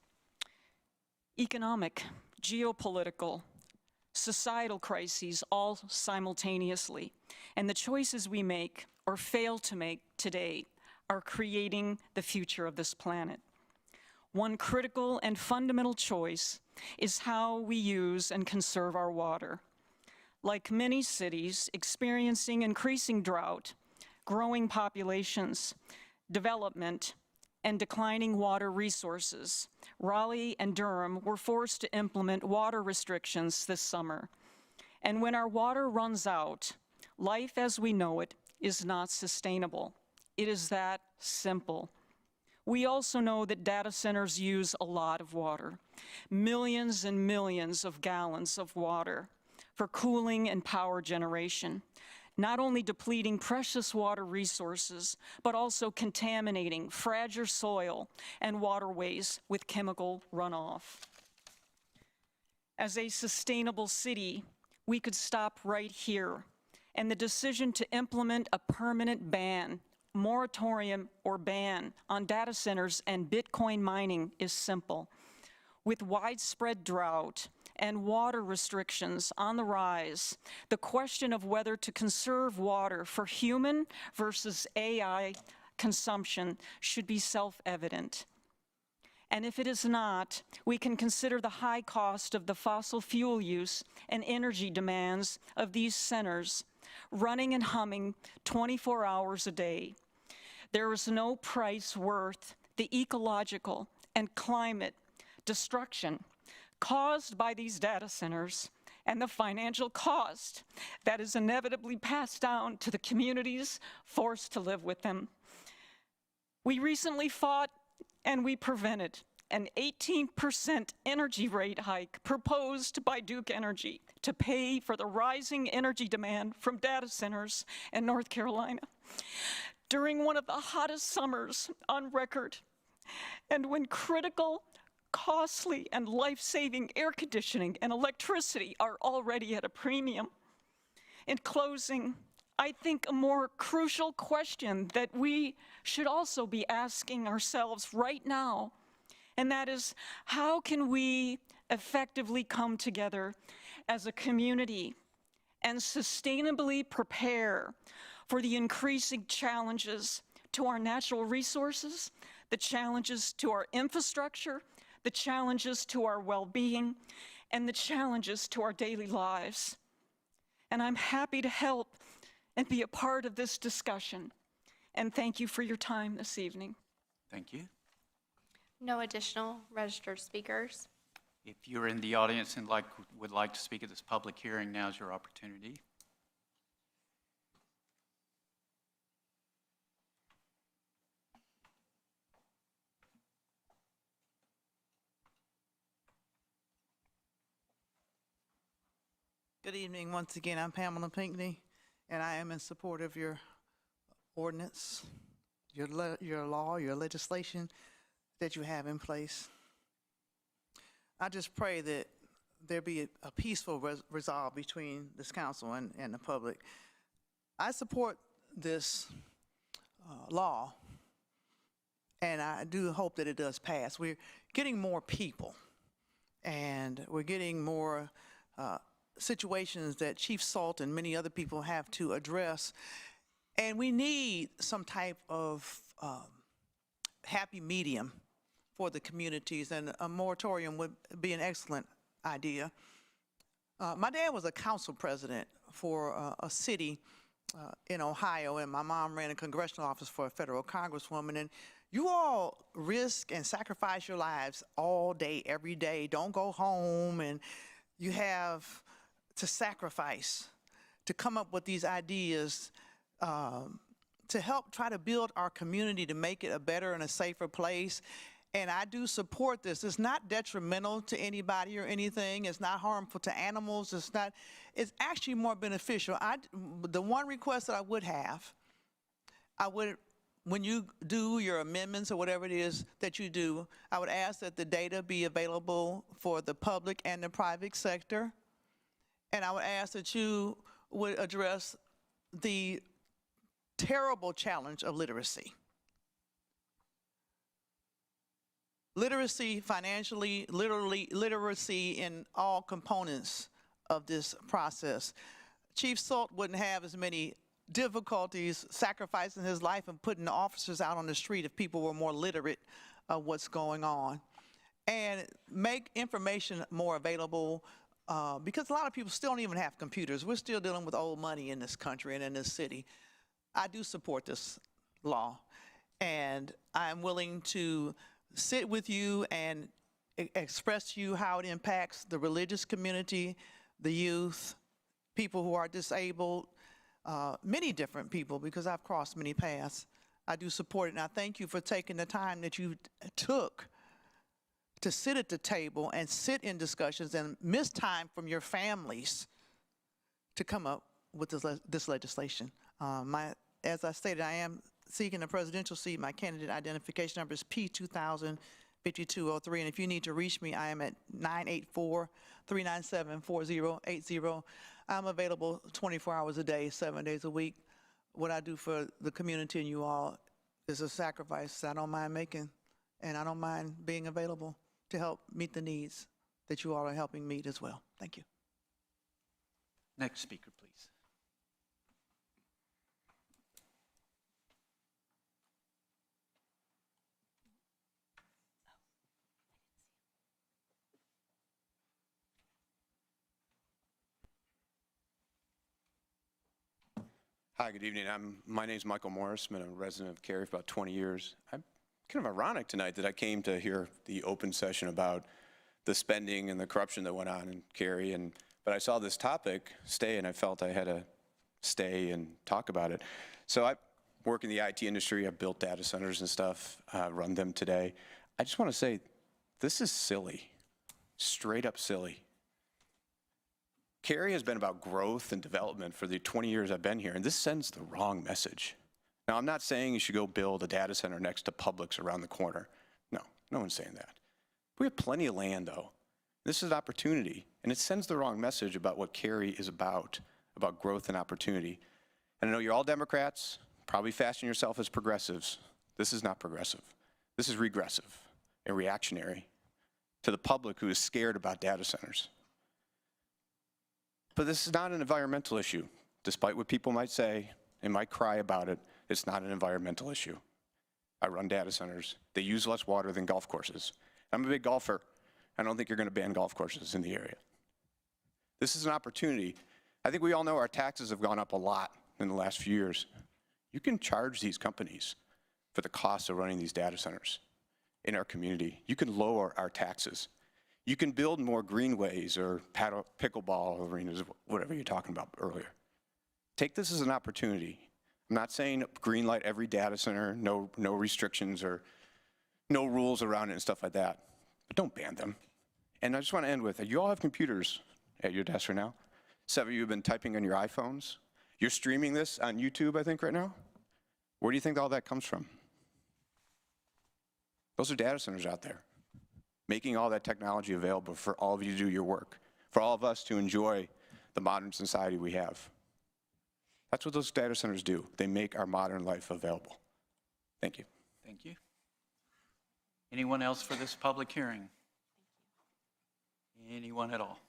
economic, geopolitical, societal crises all simultaneously. And the choices we make or fail to make today are creating the future of this planet. One critical and fundamental choice is how we use and conserve our water. Like many cities experiencing increasing drought, growing populations, development, and declining water resources, Raleigh and Durham were forced to implement water restrictions this summer. And when our water runs out, life as we know it is not sustainable. It is that simple. We also know that data centers use a lot of water, millions and millions of gallons of water for cooling and power generation, not only depleting precious water resources, but also contaminating fragile soil and waterways with chemical runoff. As a sustainable city, we could stop right here, and the decision to implement a permanent ban, moratorium or ban on data centers and Bitcoin mining is simple. With widespread drought and water restrictions on the rise, the question of whether to conserve water for human versus AI consumption should be self-evident. And if it is not, we can consider the high cost of the fossil fuel use and energy demands of these centers, running and humming 24 hours a day. There is no price worth the ecological and climate destruction caused by these data centers and the financial cost that is inevitably passed down to the communities forced to live with them. We recently fought and we prevented an 18% energy rate hike proposed by Duke Energy to pay for the rising energy demand from data centers in North Carolina during one of the hottest summers on record, and when critical, costly, and life-saving air conditioning and electricity are already at a premium. In closing, I think a more crucial question that we should also be asking ourselves right now, and that is, how can we effectively come together as a community and sustainably prepare for the increasing challenges to our natural resources, the challenges to our infrastructure, the challenges to our well-being, and the challenges to our daily lives. And I'm happy to help and be a part of this discussion. And thank you for your time this evening. Thank you. No additional registered speakers. If you're in the audience and would like to speak at this public hearing, now's your opportunity. Good evening. Once again, I'm Pamela Pinckney, and I am in support of your ordinance, your law, your legislation that you have in place. I just pray that there be a peaceful resolve between this council and the public. I support this law, and I do hope that it does pass. We're getting more people, and we're getting more situations that Chief Salt and many other people have to address. And we need some type of happy medium for the communities, and a moratorium would be an excellent idea. My dad was a council president for a city in Ohio, and my mom ran a congressional office for a federal congresswoman, and you all risk and sacrifice your lives all day, every day. Don't go home, and you have to sacrifice to come up with these ideas to help try to build our community to make it a better and a safer place. And I do support this. It's not detrimental to anybody or anything. It's not harmful to animals. It's actually more beneficial. The one request that I would have, when you do your amendments or whatever it is that you do, I would ask that the data be available for the public and the private sector. And I would ask that you would address the terrible challenge of literacy. Literacy financially, literally, literacy in all components of this process. Chief Salt wouldn't have as many difficulties sacrificing his life and putting the officers out on the street if people were more literate of what's going on. And make information more available because a lot of people still don't even have computers. We're still dealing with old money in this country and in this city. I do support this law, and I'm willing to sit with you and express to you how it impacts the religious community, the youth, people who are disabled, many different people, because I've crossed many paths. I do support it, and I thank you for taking the time that you took to sit at the table and sit in discussions and miss time from your families to come up with this legislation. As I stated, I am seeking a presidential seat. My candidate identification number is P205203, and if you need to reach me, I am at 984-397-4080. I'm available 24 hours a day, 7 days a week. What I do for the community and you all is a sacrifice I don't mind making, and I don't mind being available to help meet the needs that you all are helping meet as well. Thank you. Next speaker, please. Hi, good evening. My name's Michael Morris. I've been a resident of Cary for about 20 years. I'm kind of ironic tonight that I came to hear the open session about the spending and the corruption that went on in Cary, but I saw this topic stay, and I felt I had to stay and talk about it. So I work in the IT industry. I've built data centers and stuff, run them today. I just want to say, this is silly, straight up silly. Cary has been about growth and development for the 20 years I've been here, and this sends the wrong message. Now, I'm not saying you should go build a data center next to Publix around the corner. No, no one's saying that. We have plenty of land, though. This is an opportunity, and it sends the wrong message about what Cary is about growth and opportunity. And I know you're all Democrats, probably fashion yourself as progressives. This is not progressive. This is regressive and reactionary to the public who is scared about data centers. But this is not an environmental issue. Despite what people might say and might cry about it, it's not an environmental issue. I run data centers. They use less water than golf courses. I'm a big golfer. I don't think you're going to ban golf courses in the area. This is an opportunity. I think we all know our taxes have gone up a lot in the last few years. You can charge these companies for the cost of running these data centers in our community. You can lower our taxes. You can build more greenways or pickleball arenas, whatever you're talking about earlier. Take this as an opportunity. I'm not saying green light every data center, no restrictions or no rules around it and stuff like that, but don't ban them. And I just want to end with, you all have computers at your desk right now. Some of you have been typing on your iPhones. You're streaming this on YouTube, I think, right now. Where do you think all that comes from? Those are data centers out there, making all that technology available for all of you to do your work, for all of us to enjoy the modern society we have. That's what those data centers do. They make our modern life available. Thank you. Thank you. Anyone else for this public hearing? Anyone at all?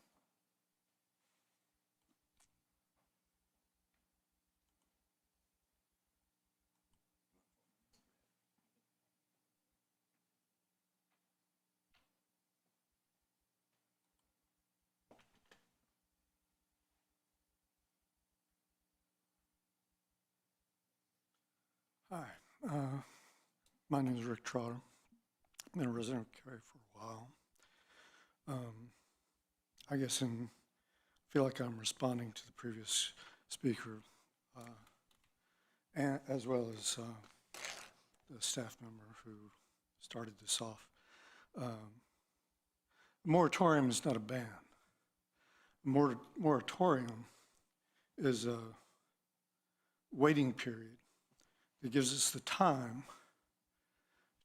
Hi, my name is Rick Trotter. I've been a resident of Cary for a while. I guess I feel like I'm responding to the previous speaker, and as well as the staff member who started this off. Moratorium is not a ban. Moratorium is a waiting period that gives us the time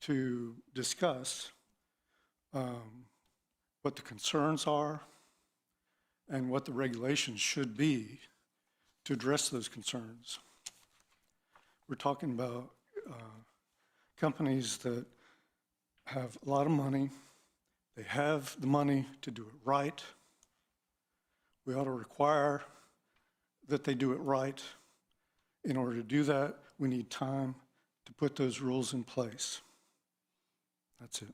to discuss what the concerns are and what the regulations should be to address those concerns. We're talking about companies that have a lot of money. They have the money to do it right. We ought to require that they do it right. In order to do that, we need time to put those rules in place. That's it.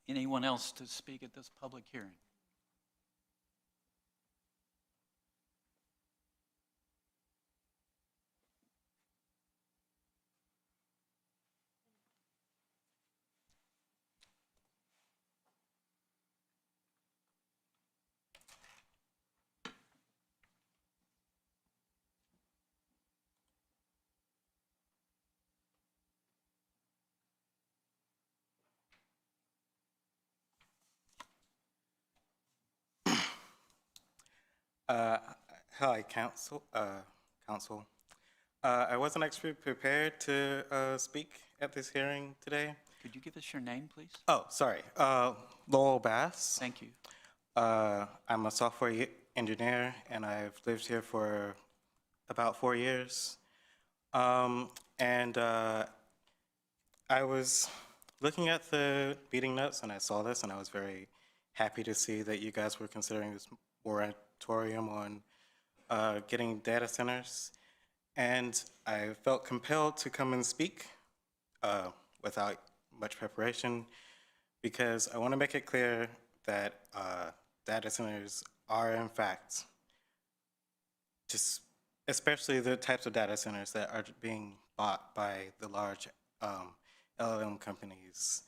Anyone else to speak at this public hearing? Hi, Council. I wasn't actually prepared to speak at this hearing today. Could you give us your name, please? Oh, sorry. Lowell Bass. Thank you. I'm a software engineer, and I've lived here for about 4 years. I was looking at the meeting notes, and I saw this, and I was very happy to see that you guys were considering this moratorium on getting data centers. And I felt compelled to come and speak without much preparation, because I want to make it clear that data centers are, in fact, just especially the types of data centers that are being bought by the large LLM companies,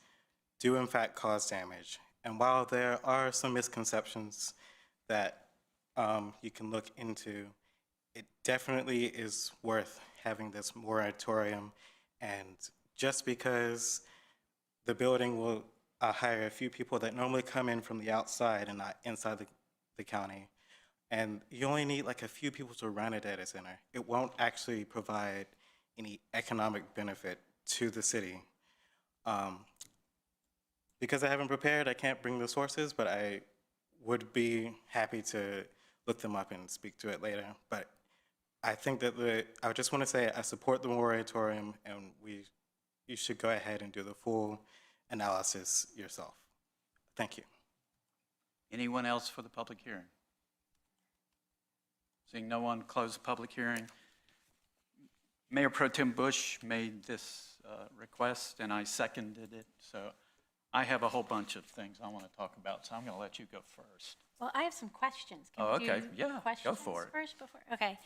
do in fact cause damage. And while there are some misconceptions that you can look into, it definitely is worth having this moratorium. And just because the building will hire a few people that normally come in from the outside and not inside the county, and you only need like a few people to run a data center, it won't actually provide any economic benefit to the city. Because I haven't prepared, I can't bring the sources, but I would be happy to look them up and speak to it later. But I think that I just want to say I support the moratorium, and you should go ahead and do the full analysis yourself. Thank you. Anyone else for the public hearing? Seeing no one, close the public hearing. Mayor Pro Tem Bush made this request, and I seconded it. So I have a whole bunch of things I want to talk about, so I'm going to let you go first. Well, I have some questions. Can Oh, we okay. do Yeah, questions go for it. First before, okay.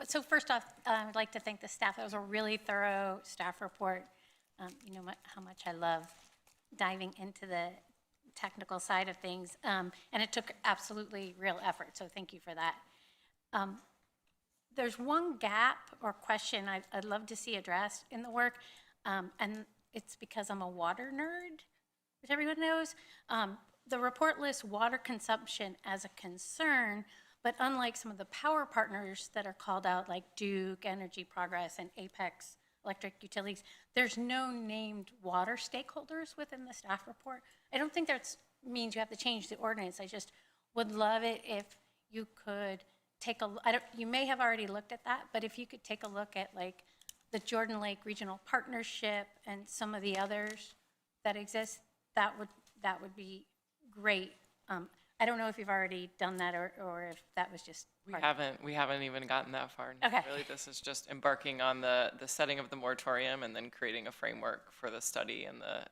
So first off, I'd like to thank the staff. That was a really thorough staff report. You know how much I love diving into the technical side of things, and it took absolutely real effort, so thank you for that. There's one gap or question I'd love to see addressed in the work, and it's because I'm a water nerd, which everyone knows. The report lists water consumption as a concern, but unlike some of the power partners that are called out, like Duke, Energy Progress, and Apex Electric Utilities, there's no named water stakeholders within the staff report. I don't think that means you have to change the ordinance. I just would love it if you could take a, you may have already looked at that, but if you could take a look at like the Jordan Lake Regional Partnership and some of the others that exist, that would be great. I don't know if you've already done that or if that was just We haven't even gotten that far. Okay. Really, this is just embarking on the setting of the moratorium and then creating a framework for the study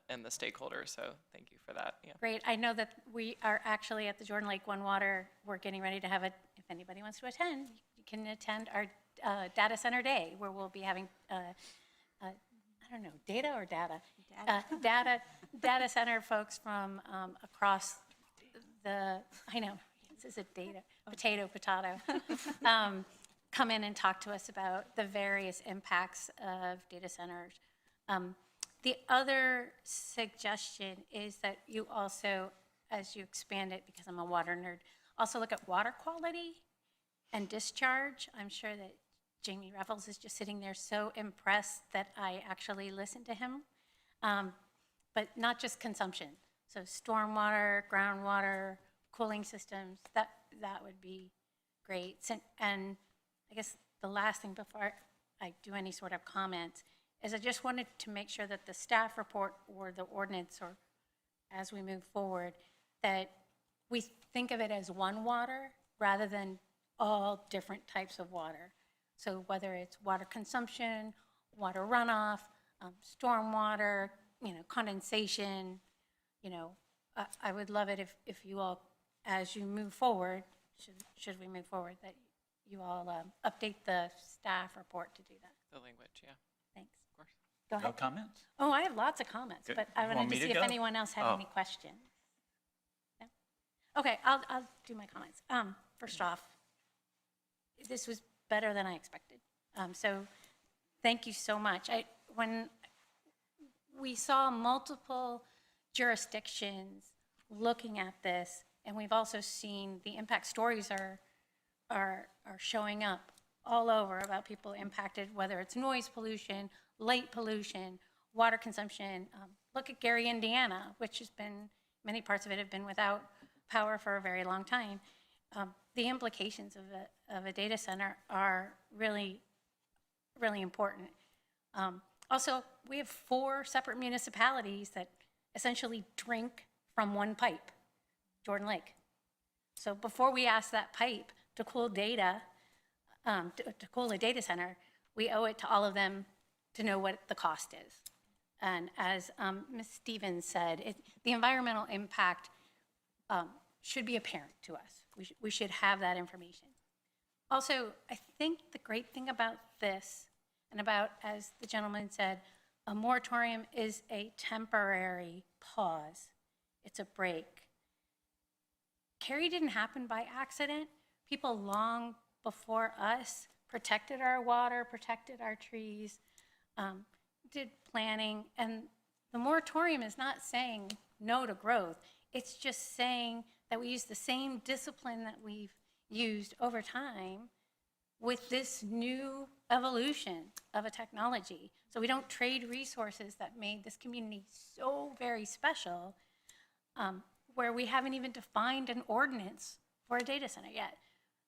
and the stakeholders. So thank you for that. Yeah. Great. I know that we are actually at the Jordan Lake One Water. We're getting ready to have if anybody wants to attend, you can attend our Data Center Day, where we'll be having, I don't know, data or data? Data center folks from across I know, this is a data, potato, come in and talk to us about the various impacts of data centers. The other suggestion is that you also, as you expand it, because I'm a water nerd, also look at water quality and discharge. I'm sure that Jamie Revels is just sitting there so impressed that I actually listened to him. But not just consumption. So stormwater, groundwater, cooling systems, that would be great. And I guess the last thing before I do any sort of comments is I just wanted to make sure that the staff report or the ordinance, or as we move forward, that we think of it as one water rather than all different types of water. So whether it's water consumption, water runoff, stormwater, condensation, I would love it if you all, as you move forward, should we move forward, that you all update the staff report to do that. The language, yeah. Thanks. Of course. Go ahead. No comments? Oh, I have lots of comments, Good. but I You want wanted me to to see if go? anyone else had Oh. any questions. No? Okay, I'll do my comments. First off, this was better than I expected. So thank you so much. When we saw multiple jurisdictions looking at this, and we've also seen the impact stories are showing up all over about people impacted, whether it's noise pollution, light pollution, water consumption. Look at Cary, Indiana, which has been, many parts of it have been without power for a very long time. The implications of a data center are really, really important. Also, we have 4 separate municipalities that essentially drink from one pipe, Jordan Lake. So before we ask that pipe to cool data, to cool a data center, we owe it to all of them to know what the cost is. And as Ms. Stevens said, the environmental impact should be apparent to us. We should have that information. Also, I think the great thing about this, and about, as the gentleman said, a moratorium is a temporary pause. It's a break. Cary didn't happen by accident. People long before us protected our water, protected our trees, did planning, and the moratorium is not saying no to growth. It's just saying that we use the same discipline that we've used over time with this new evolution of a technology. So we don't trade resources that made this community so very special, where we haven't even defined an ordinance for a data center yet.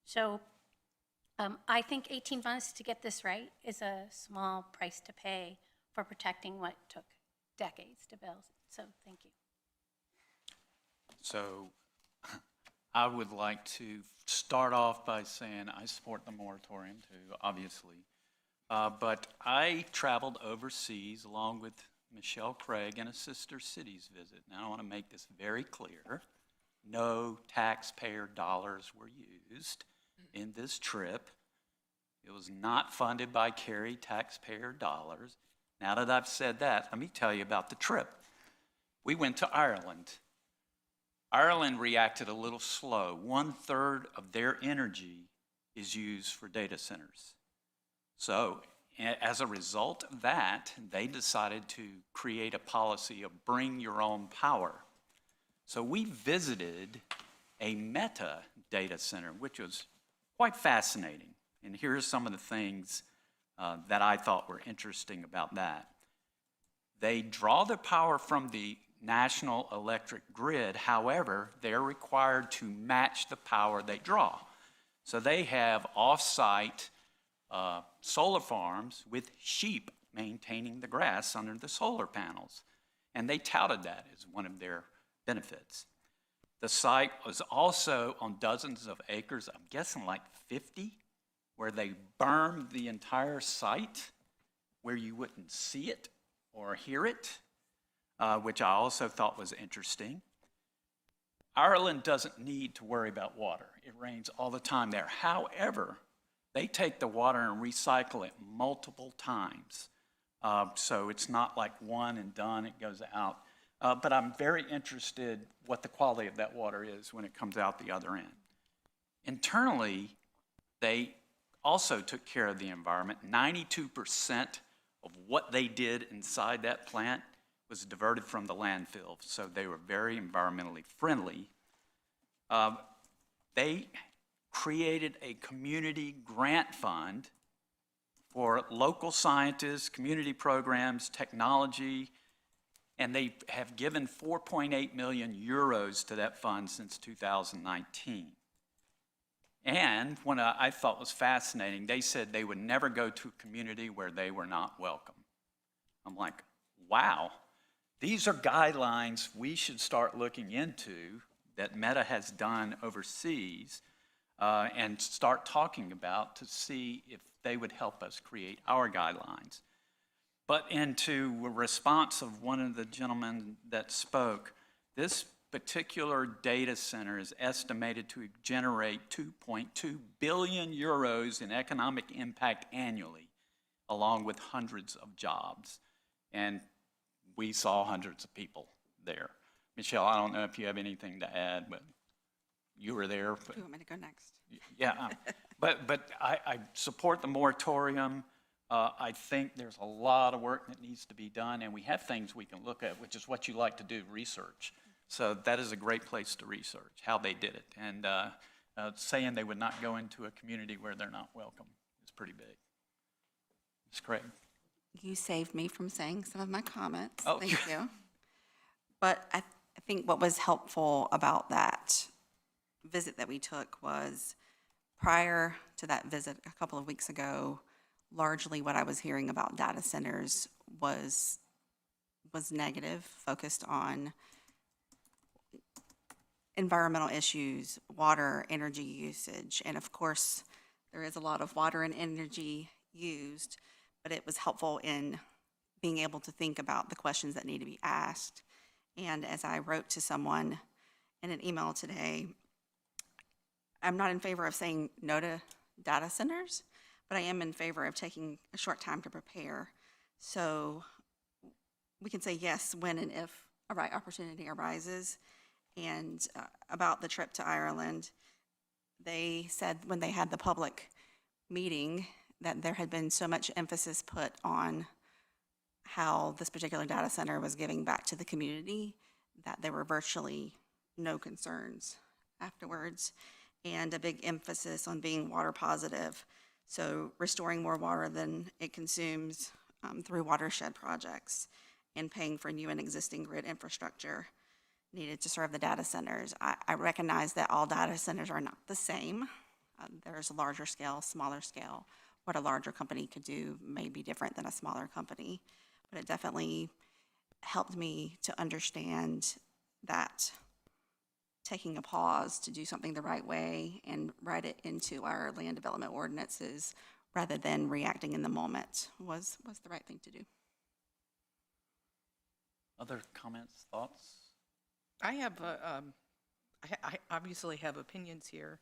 So I think 18 months to get this right is a small price to pay for protecting what took decades to build. So thank you. So I would like to start off by saying I support the moratorium too, obviously. But I traveled overseas along with Michelle Craig in a sister cities visit. Now I want to make this very clear. No taxpayer dollars were used in this trip. It was not funded by Cary taxpayer dollars. Now that I've said that, let me tell you about the trip. We went to Ireland. Ireland reacted a little slow. 1/3 of their energy is used for data centers. So as a result of that, they decided to create a policy of bring your own power. So we visited a Meta data center, which was quite fascinating. And here's some of the things that I thought were interesting about that. They draw their power from the national electric grid. However, they're required to match the power they draw. So they have off-site solar farms with sheep maintaining the grass under the solar panels. And they touted that as one of their benefits. The site was also on dozens of acres, I'm guessing like 50, where they bermed the entire site where you wouldn't see it or hear it, which I also thought was interesting. Ireland doesn't need to worry about water. It rains all the time there. However, They take the water and recycle it multiple times. So it's not like one and done, it goes out. But I'm very interested what the quality of that water is when it comes out the other end. Internally, they also took care of the environment. 92% of what they did inside that plant was diverted from the landfill, so they were very environmentally friendly. They created a community grant fund for local scientists, community programs, technology, and they have given 4.8 million euros to that fund since 2019. And what I thought was fascinating, they said they would never go to a community where they were not welcome. I'm like, wow, these are guidelines we should start looking into that Meta has done overseas and start talking about to see if they would help us create our guidelines. But into response of one of the gentlemen that spoke, this particular data center is estimated to generate 2.2 billion euros in economic impact annually, along with hundreds of jobs. And we saw hundreds of people there. Michelle, I don't know if you have anything to add, but you were there. But, you want me to go next? Yeah, but I support the moratorium. I think there's a lot of work that needs to be done, and we have things we can look at, which is what you like to do, research. So that is a great place to research how they did it. And saying they would not go into a community where they're not welcome is pretty big. Ms. Craig. You saved me from saying some of my comments. Oh. Thank you. But I think what was helpful about that visit that we took was prior to that visit a couple of weeks ago, largely what I was hearing about data centers was negative, focused on environmental issues, water, energy usage, and of course, there is a lot of water and energy used, but it was helpful in being able to think about the questions that need to be asked. And as I wrote to someone in an email today, I'm not in favor of saying no to data centers, but I am in favor of taking a short time to prepare. So we can say yes when and if a right opportunity arises. And about the trip to Ireland, they said when they had the public meeting that there had been so much emphasis put on how this particular data center was giving back to the community that there were virtually no concerns afterwards, and a big emphasis on being water positive. So restoring more water than it consumes through watershed projects and paying for new and existing grid infrastructure needed to serve the data centers. I recognize that all data centers are not the same. There's a larger scale, smaller scale. What a larger company could do may be different than a smaller company, but it definitely helped me to understand that taking a pause to do something the right way and write it into our land development ordinances rather than reacting in the moment was the right thing to do. Other comments, thoughts? I have, I obviously have opinions here.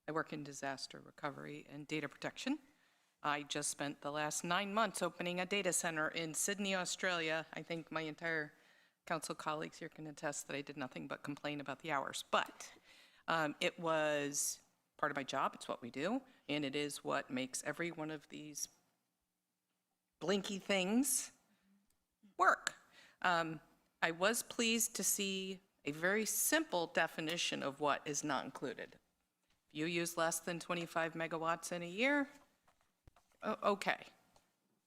I work in disaster recovery and data protection. I just spent the last 9 months opening a data center in Sydney, Australia. I think my entire council colleagues here can attest that I did nothing but complain about the hours. But it was part of my job, it's what we do, and it is what makes every one of these blinky things work. I was pleased to see a very simple definition of what is not included. If you use less than 25 megawatts in a year, okay.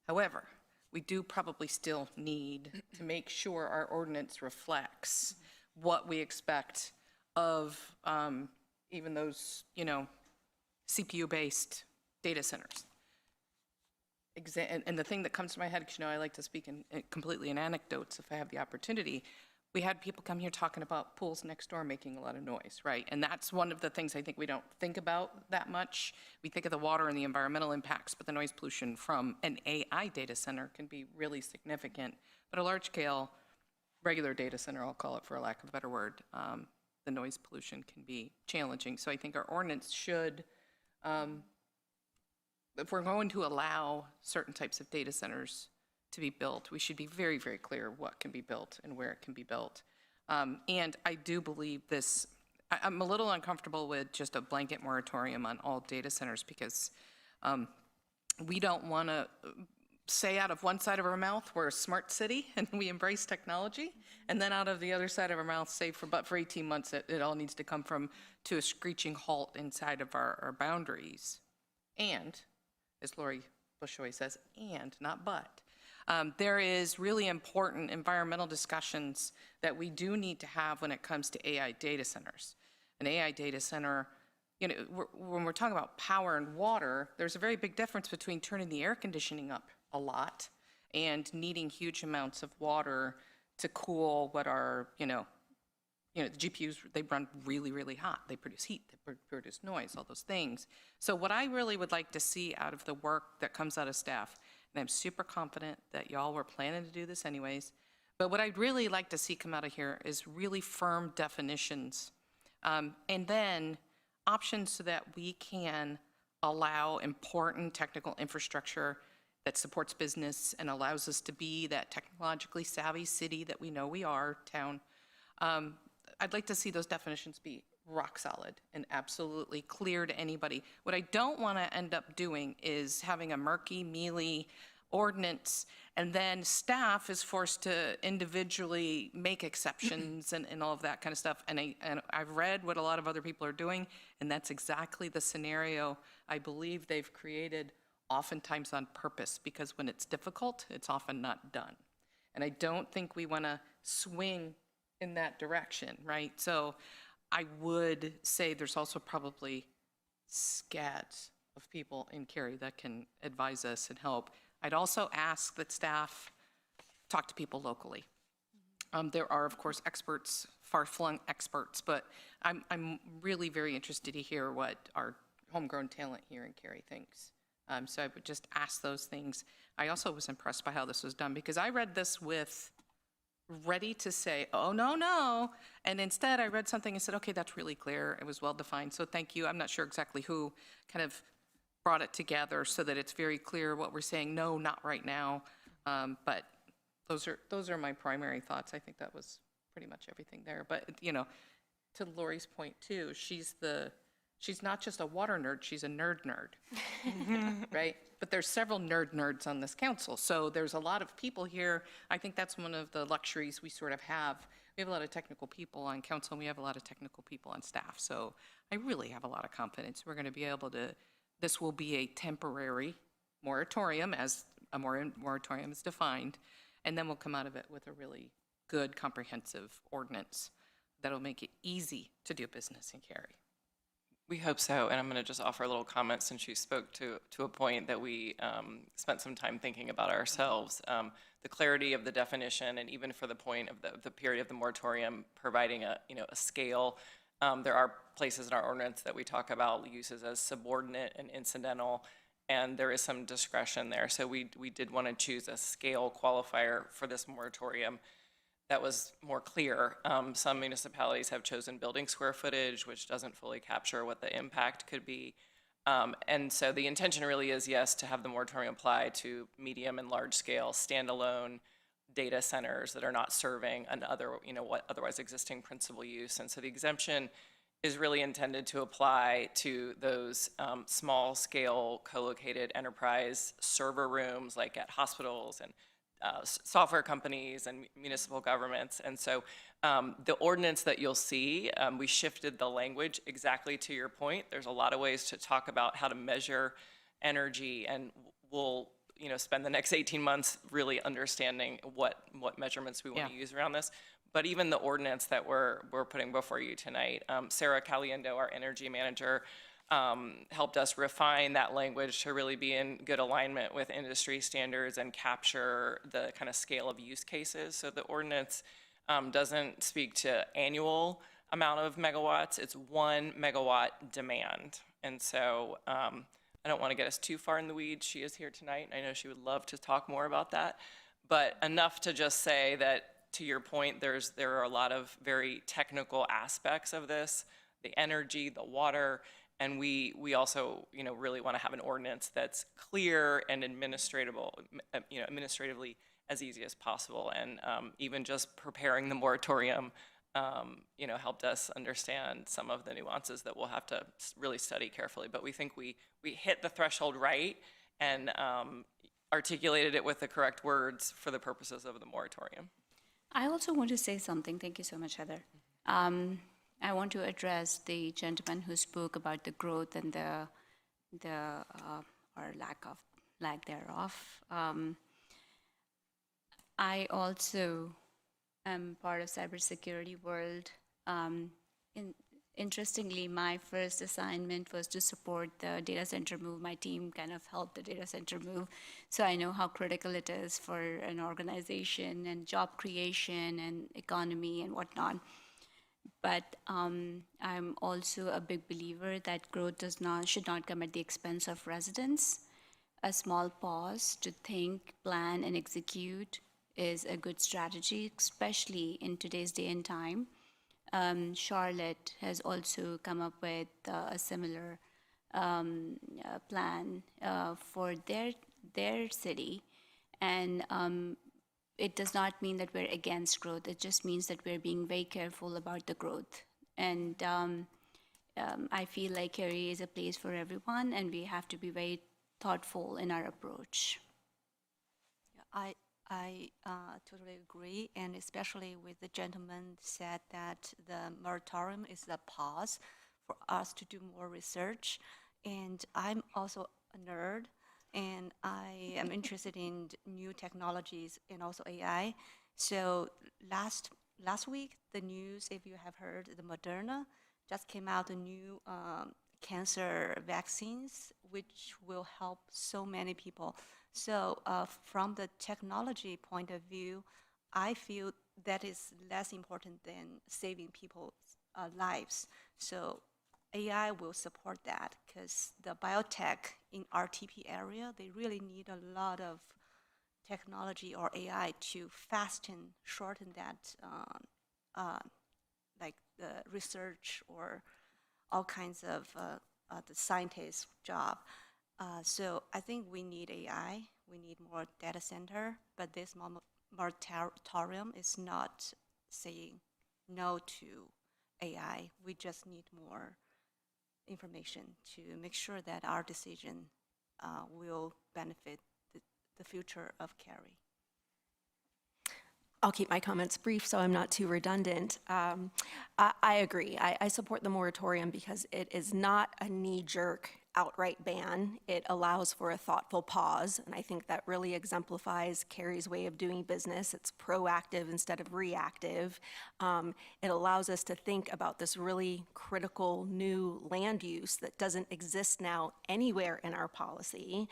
However, we do probably still need to make sure our ordinance reflects what we expect of even those, CPU-based data centers. And the thing that comes to my head, because I like to speak completely in anecdotes if I have the opportunity, we had people come here talking about pools next door making a lot of noise, right? And that's one of the things I think we don't think about that much. We think of the water and the environmental impacts, but the noise pollution from an AI data center can be really significant. But a large-scale, regular data center, I'll call it for a lack of a better word, the noise pollution can be challenging. So I think our ordinance should if we're going to allow certain types of data centers to be built, we should be very, very clear what can be built and where it can be built. And I do believe this, I'm a little uncomfortable with just a blanket moratorium on all data centers because we don't want to say out of one side of our mouth, we're a smart city and we embrace technology, and then out of the other side of our mouth say for 18 months it all needs to come to a screeching halt inside of our boundaries. And, as Lori Bushoy says, and, not but. There is really important environmental discussions that we do need to have when it comes to AI data centers. An AI data center, you know, when we're talking about power and water, there's a very big difference between turning the air conditioning up a lot and needing huge amounts of water to cool what are, the GPUs, they run really, really hot. They produce heat, they produce noise, all those things. So what I really would like to see out of the work that comes out of staff, and I'm super confident that y'all were planning to do this anyways, but what I'd really like to see come out of here is really firm definitions, and then options so that we can allow important technical infrastructure that supports business and allows us to be that technologically savvy city that we know we are, town. I'd like to see those definitions be rock solid and absolutely clear to anybody. What I don't want to end up doing is having a murky, mealy ordinance, and then staff is forced to individually make exceptions and all of that kind of stuff. And I've read what a lot of other people are doing, and that's exactly the scenario I believe they've created, oftentimes on purpose, because when it's difficult, it's often not done. And I don't think we want to swing in that direction, right? So I would say there's also probably scads of people in Cary that can advise us and help. I'd also ask that staff talk to people locally. There are, of course, experts, far-flung experts, but I'm really very interested to hear what our homegrown talent here in Cary thinks. So I would just ask those things. I also was impressed by how this was done because I read this with ready to say, oh, no. And instead I read something and said, okay, that's really clear. It was well defined. So thank you. I'm not sure exactly who kind of brought it together so that it's very clear what we're saying. No, not right now. But those are my primary thoughts. I think that was pretty much everything there. But, to Lori's point too, she's not just a water nerd, she's a nerd, right? But there's several nerds on this council. So there's a lot of people here. I think that's one of the luxuries we sort of have. We have a lot of technical people on council, and we have a lot of technical people on staff. So I really have a lot of confidence we're going to be able to, this will be a temporary moratorium as a moratorium is defined, and then we'll come out of it with a really good comprehensive ordinance that'll make it easy to do business in Cary. We hope so, and I'm going to just offer a little comment since you spoke to a point that we spent some time thinking about ourselves. The clarity of the definition, and even for the point of the period of the moratorium, providing a scale. There are places in our ordinance that we talk about uses as subordinate and incidental, and there is some discretion there. So we did want to choose a scale qualifier for this moratorium that was more clear. Some municipalities have chosen building square footage, which doesn't fully capture what the impact could be. And so the intention really is, yes, to have the moratorium apply to medium and large scale standalone data centers that are not serving another, what otherwise existing principal use. And so the exemption is really intended to apply to those small scale co-located enterprise server rooms like at hospitals and software companies and municipal governments. And so the ordinance that you'll see, we shifted the language exactly to your point. There's a lot of ways to talk about how to measure energy, and we'll spend the next 18 months really understanding what measurements we want to use around this. But even the ordinance that we're putting before you tonight, Sarah Caliendo, our energy manager, helped us refine that language to really be in good alignment with industry standards and capture the kind of scale of use cases. So the ordinance doesn't speak to annual amount of megawatts, it's 1 megawatt demand. And so I don't want to get us too far in the weeds. She is here tonight, and I know she would love to talk more about that, but enough to just say that, to your point, there are a lot of very technical aspects of this, the energy, the water, And we also, really want to have an ordinance that's clear and administratively as easy as possible. And even just preparing the moratorium, helped us understand some of the nuances that we'll have to really study carefully. But we think we hit the threshold right and articulated it with the correct words for the purposes of the moratorium. I also want to say something. Thank you so much, Heather. I want to address the gentleman who spoke about the growth and the or lack thereof. I also am part of cybersecurity world. Interestingly, my first assignment was to support the data center move. My team kind of helped the data center move. So I know how critical it is for an organization and job creation and economy and whatnot. But I'm also a big believer that growth should not come at the expense of residents. A small pause to think, plan, and execute is a good strategy, especially in today's day and time. Charlotte has also come up with a similar plan for their city, and it does not mean that we're against growth. It just means that we're being very careful about the growth. And I feel like Cary is a place for everyone, and we have to be very thoughtful in our approach. I totally agree, and especially with the gentleman said that the moratorium is a pause for us to do more research. And I'm also a nerd, and I am interested in new technologies and also AI. So last week, the news, if you have heard, the Moderna just came out a new cancer vaccines, which will help so many people. So from the technology point of view, I feel that is less important than saving people's lives. So AI will support that because the biotech in RTP area, they really need a lot of technology or AI to shorten that, like the research or all kinds of the scientist job. So I think we need AI, we need more data center, but this moratorium is not saying no to AI. We just need more information to make sure that our decision will benefit the future of Cary. I'll keep my comments brief so I'm not too redundant. I agree. I support the moratorium because it is not a knee-jerk outright ban. It allows for a thoughtful pause, and I think that really exemplifies Cary's way of doing business. It's proactive instead of reactive. It allows us to think about this really critical new land use that doesn't exist now anywhere in our policy.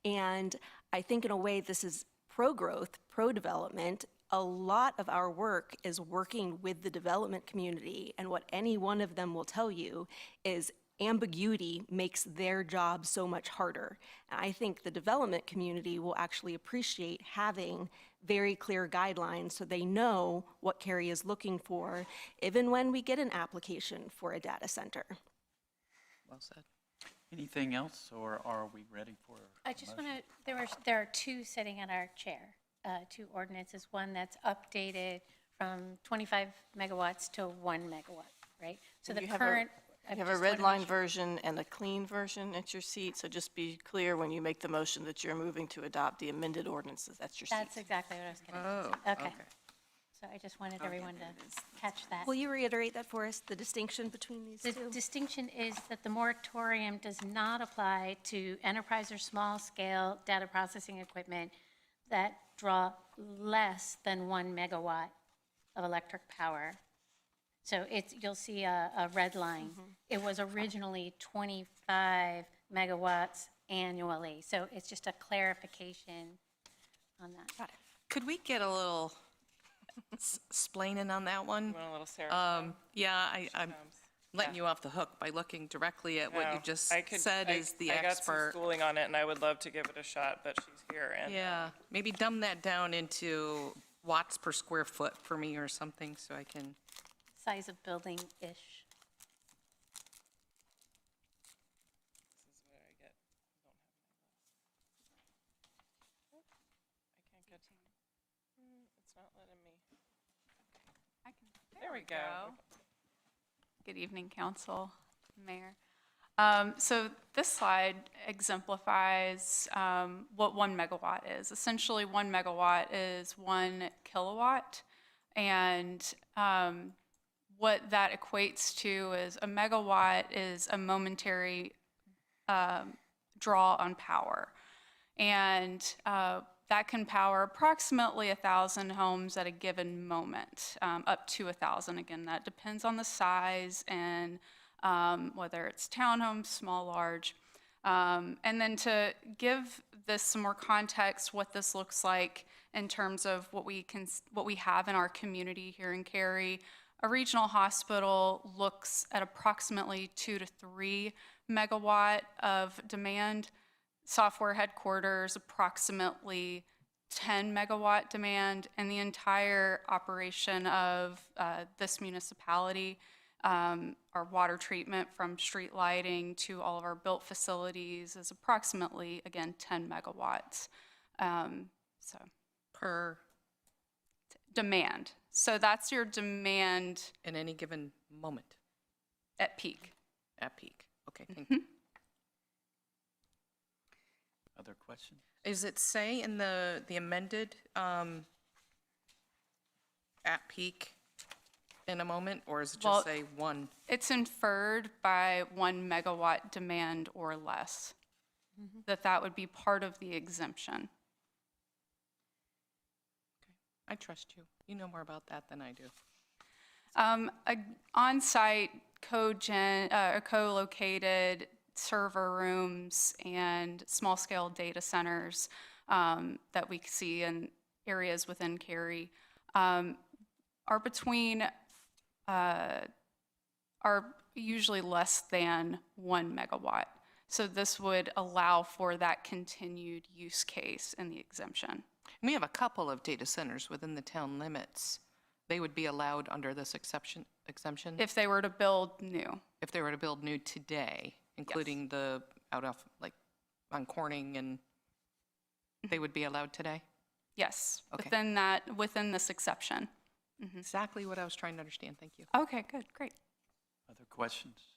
And I think in a way this is pro-growth, pro-development. A lot of our work is working with the development community, and what any one of them will tell you is ambiguity makes their job so much harder. And I think the development community will actually appreciate having very clear guidelines so they know what Cary is looking for, even when we get an application for a data center. Well said. Anything else, or are we ready for? I just want to, there are two sitting in our chair, two ordinances, one that's updated from 25 megawatts to 1 megawatt, right? So the current. You have a red line version and a clean version at your seat, so just be clear when you make the motion that you're moving to adopt the amended ordinances at your seat. That's exactly what I was going to say. Okay. So I just wanted everyone to catch that. Will you reiterate that for us, the distinction between these two? The distinction is that the moratorium does not apply to enterprise or small-scale data processing equipment that draw less than 1 megawatt of electric power. So you'll see a red line. It was originally 25 megawatts annually. So it's just a clarification on that. Could we get a little splaining on that one? You want a little Sarah? Yeah, I'm letting you off the hook by looking directly at what you just said as the I got some expert. schooling on it, and I would love to give it a shot, but she's here. And Yeah, maybe dumb that down into watts per square foot for me or something so I can. Size of building-ish. There we go. Good evening, council, mayor. So this slide exemplifies what 1 megawatt is. Essentially, 1 megawatt is 1 kilowatt, and what that equates to is a megawatt is a momentary draw on power. And that can power approximately 1,000 homes at a given moment, up to 1,000. Again, that depends on the size and whether it's townhomes, small, large. And then to give this some more context, what this looks like in terms of what we have in our community here in Cary, a regional hospital looks at approximately 2 to 3 megawatt of demand. Software headquarters, approximately 10 megawatt demand, and the entire operation of this municipality, our water treatment from street lighting to all of our built facilities is approximately, again, 10 megawatts. So Per? Demand. So that's your demand. In any given moment? At peak. At peak. Okay, thank you. Other questions? Does it say in the amended at peak in a moment, or is it just say 1? It's inferred by 1 megawatt demand or less, that would be part of the exemption. I trust you. You know more about that than I do. On-site co-located server rooms and small-scale data centers that we see in areas within Cary are usually less than 1 megawatt. So this would allow for that continued use case in the exemption. We have a couple of data centers within the town limits. They would be allowed under this exemption? If they were to build new. If they were to build new today, including the out of, like, on Corning, and they would be allowed today? Yes, Okay. within this exception. Exactly what I was trying to understand. Thank you. Okay, good, great. Other questions?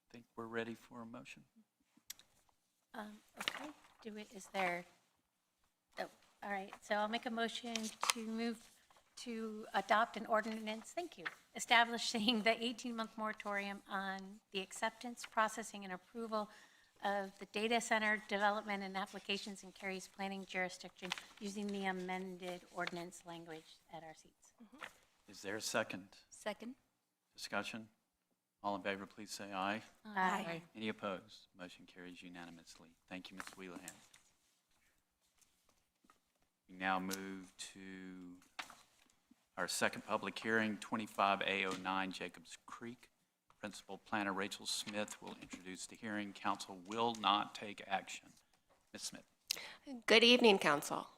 I think we're ready for a motion. Okay, is there, all right, so I'll make a motion to move to adopt an ordinance, thank you, establishing the 18-month moratorium on the acceptance, processing, and approval of the data center development and applications in Cary's planning jurisdiction using the amended ordinance language at our seats. Is there a second? Second. Discussion? All in favor, please say aye. Aye. Any opposed? Motion carries unanimously. Thank you, Ms. Wheelahan. We now move to our second public hearing, 25A09 Jacobs Creek. Principal Planner Rachel Smith will introduce the hearing. Council will not take action. Ms. Smith. Good evening, Council.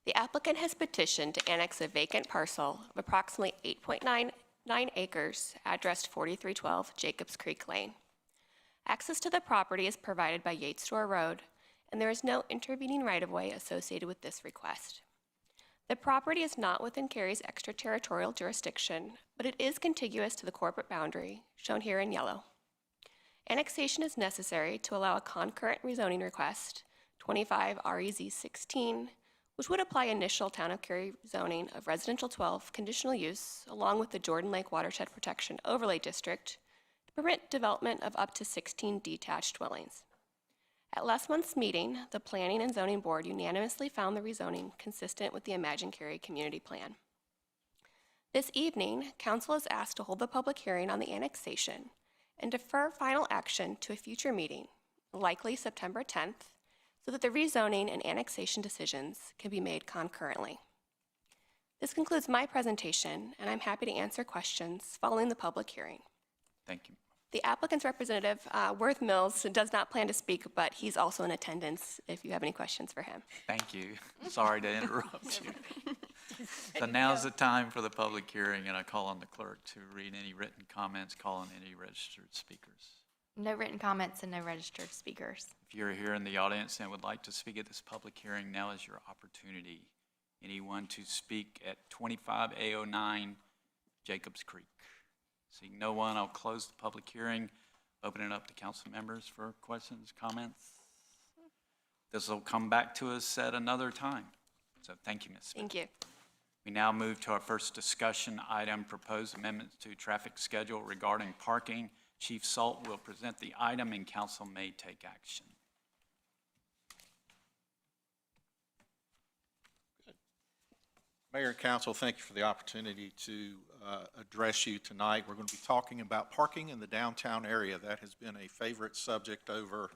The applicant has petitioned to annex a vacant parcel of approximately 8.99 acres, addressed 4312 Jacobs Creek Lane. Access to the property is provided by Yates Store Road, and there is no intervening right-of-way associated with this request. The property is not within Cary's extraterritorial jurisdiction, but it is contiguous to the corporate boundary, shown here in yellow. Annexation is necessary to allow a concurrent rezoning request, 25 REZ 16, which would apply initial Town of Cary zoning of Residential 12 conditional use, along with the Jordan Lake Watershed Protection Overlay District, to permit development of up to 16 detached dwellings. At last month's meeting, the Planning and Zoning Board unanimously found the rezoning consistent with the Imagine Cary Community Plan. This evening, Council is asked to hold the public hearing on the annexation and defer final action to a future meeting, likely September 10th, so that the rezoning and annexation decisions can be made concurrently. This concludes my presentation, and I'm happy to answer questions following the public hearing. Thank you. The applicant's representative, Worth Mills, does not plan to speak, but he's also in attendance if you have any questions for him. Thank you. Sorry to interrupt you. So now's the time for the public hearing, and I call on the clerk to read any written comments, call on any registered speakers. No written comments and no registered speakers. If you're here in the audience and would like to speak at this public hearing, now is your opportunity. Anyone to speak at 25A09 Jacobs Creek? Seeing no one, I'll close the public hearing, open it up to council members for questions, comments. This will come back to us at another time. So thank you, Ms. Smith. Thank you. We now move to our first discussion item, proposed amendments to traffic schedule regarding parking. Chief Salt will present the item and council may take action. Mayor and council, thank you for the opportunity to address you tonight. We're going to be talking about parking in the downtown area. That has been a favorite subject over,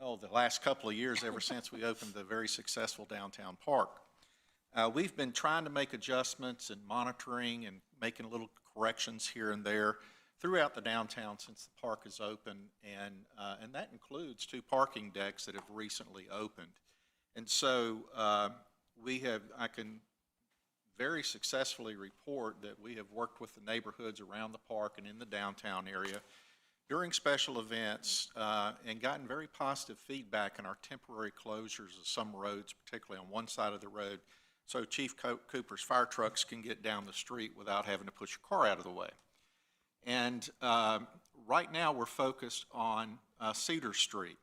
the last couple of years, ever since we opened the very successful downtown park. We've been trying to make adjustments and monitoring and making little corrections here and there throughout the downtown since the park is open, and that includes 2 parking decks that have recently opened. And so I can very successfully report that we have worked with the neighborhoods around the park and in the downtown area during special events and gotten very positive feedback in our temporary closures of some roads, particularly on one side of the road, so Chief Cooper's fire trucks can get down the street without having to push your car out of the way. And right now we're focused on Cedar Street.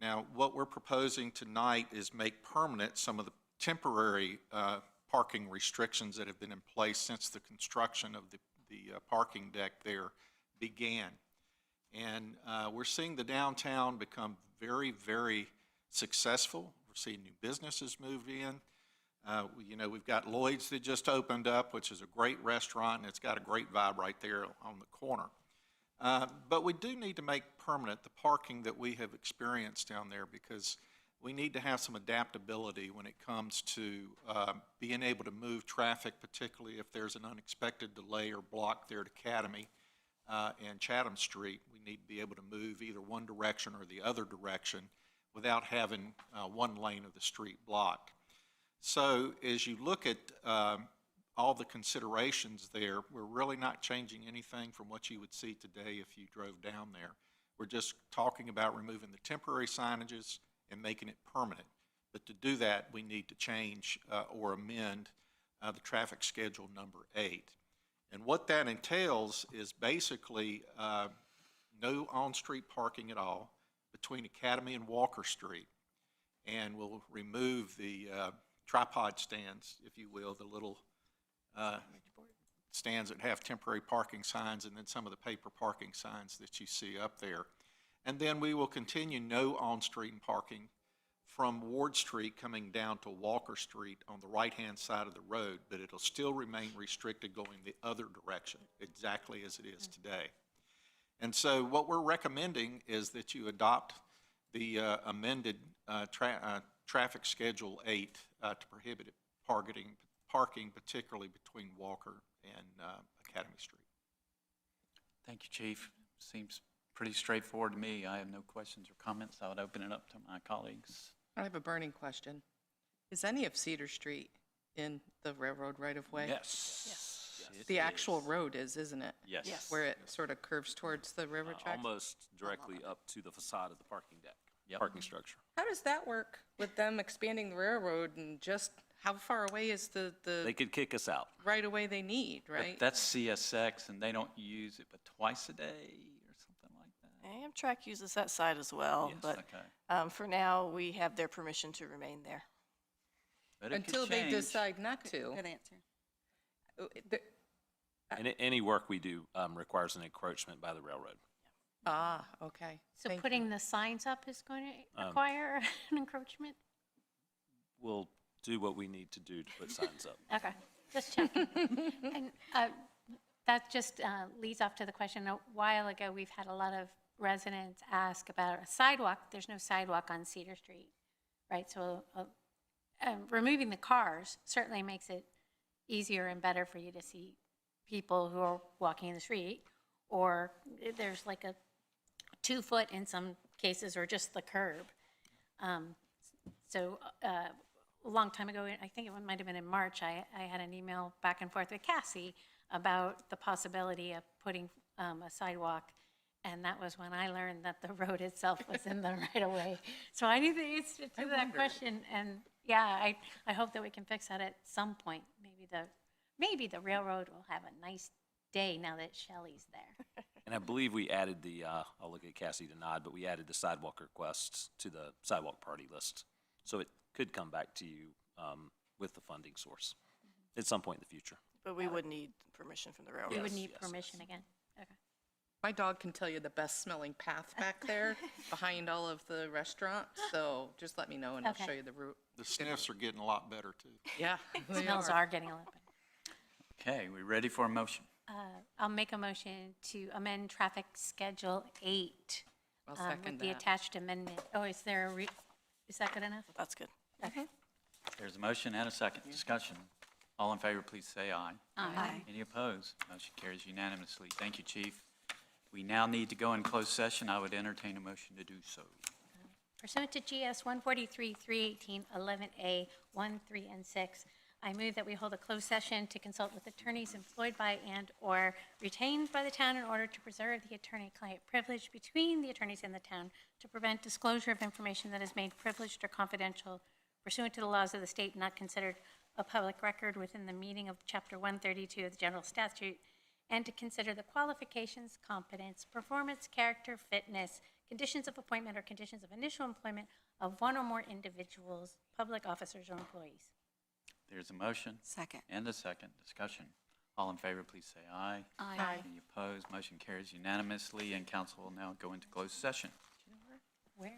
Now, what we're proposing tonight is make permanent some of the temporary parking restrictions that have been in place since the construction of the parking deck there began. And we're seeing the downtown become very, very successful. We're seeing new businesses move in. We've got Lloyd's that just opened up, which is a great restaurant, and it's got a great vibe right there on the corner. But we do need to make permanent the parking that we have experienced down there, because we need to have some adaptability when it comes to being able to move traffic, particularly if there's an unexpected delay or block there at Academy and Chatham Street. We need to be able to move either one direction or the other direction without having one lane of the street blocked. So as you look at all the considerations there, we're really not changing anything from what you would see today if you drove down there. We're just talking about removing the temporary signages and making it permanent. But to do that, we need to change or amend the traffic schedule number 8. And what that entails is basically no on-street parking at all between Academy and Walker Street. And we'll remove the tripod stands, if you will, the little stands that have temporary parking signs, and then some of the paper parking signs that you see up there. And then we will continue no on-street parking from Ward Street coming down to Walker Street on the right-hand side of the road, but it'll still remain restricted going the other direction, exactly as it is today. And so what we're recommending is that you adopt the amended Traffic Schedule 8 to prohibit parking, particularly between Walker and Academy Street. Thank you, Chief. Seems pretty straightforward to me. I have no questions or comments. I would open it up to my colleagues. I have a burning question. Is any of Cedar Street in the railroad right-of-way? Yes. The actual road is, isn't it? Yes. Where it sort of curves towards the railroad tracks? Almost directly up to the facade of the parking deck, parking structure. How does that work with them expanding the railroad, and just how far away is the They could kick us out. right-of-way they need, right? But that's CSX, and they don't use it but twice a day or something like that. Amtrak uses that side as well, Yes, but okay. for now, we have their permission to remain there. But it could Until they change. decide not to. Good answer. And any work we do requires an encroachment by the railroad. Ah, okay. So Thank putting the signs up is going to require an encroachment? We'll do what we need to do to put signs up. Okay, just checking. And that just leads off to the question, a while ago, we've had a lot of residents ask about a sidewalk. There's no sidewalk on Cedar Street, right? So removing the cars certainly makes it easier and better for you to see people who are walking in the street, or there's like a 2 foot in some cases, or just the curb. So a long time ago, I think it might have been in March, I had an email back and forth with Cassie about the possibility of putting a sidewalk, and that was when I learned that the road itself was in the right of way. So I need the answer to that question, and Yeah, I hope that we can fix that at some point. Maybe the railroad will have a nice day now that Shelley's there. And I believe we added the, I'll look at Cassie to nod, but we added the sidewalk requests to the sidewalk party list. So it could come back to you with the funding source at some point in the future. But we would need permission from the railroad. We would need permission again. Okay. My dog can tell you the best smelling path back there behind all of the restaurants, so just let me know and I'll Okay. show you the route. The sniffs are getting a lot better, too. Yeah. they Smells are getting a little bit. Okay, we ready for a motion? I'll make a motion to amend traffic schedule 8. I'll second with the that. attached amendment. Oh, is there is that good enough? That's good. Okay. There's a motion and a second. Discussion. All in favor, please say aye. Aye. Any opposed? Motion carries unanimously. Thank you, Chief. We now need to go in closed session. I would entertain a motion to do so. Pursuant to GS 143, 318, 11A, 1, 3, and 6, I move that we hold a closed session to consult with attorneys employed by and/or retained by the town in order to preserve the attorney-client privilege between the attorneys and the town to prevent disclosure of information that is made privileged or confidential pursuant to the laws of the state not considered a public record within the meaning of Chapter 132 of the General Statute, and to consider the qualifications, competence, performance, character, fitness, conditions of appointment, or conditions of initial employment of one or more individuals, public officers, or employees. There's a motion. Second. And a second. Discussion. All in favor, please say aye. Aye. Any opposed? Motion carries unanimously, and council will now go into closed session. Where?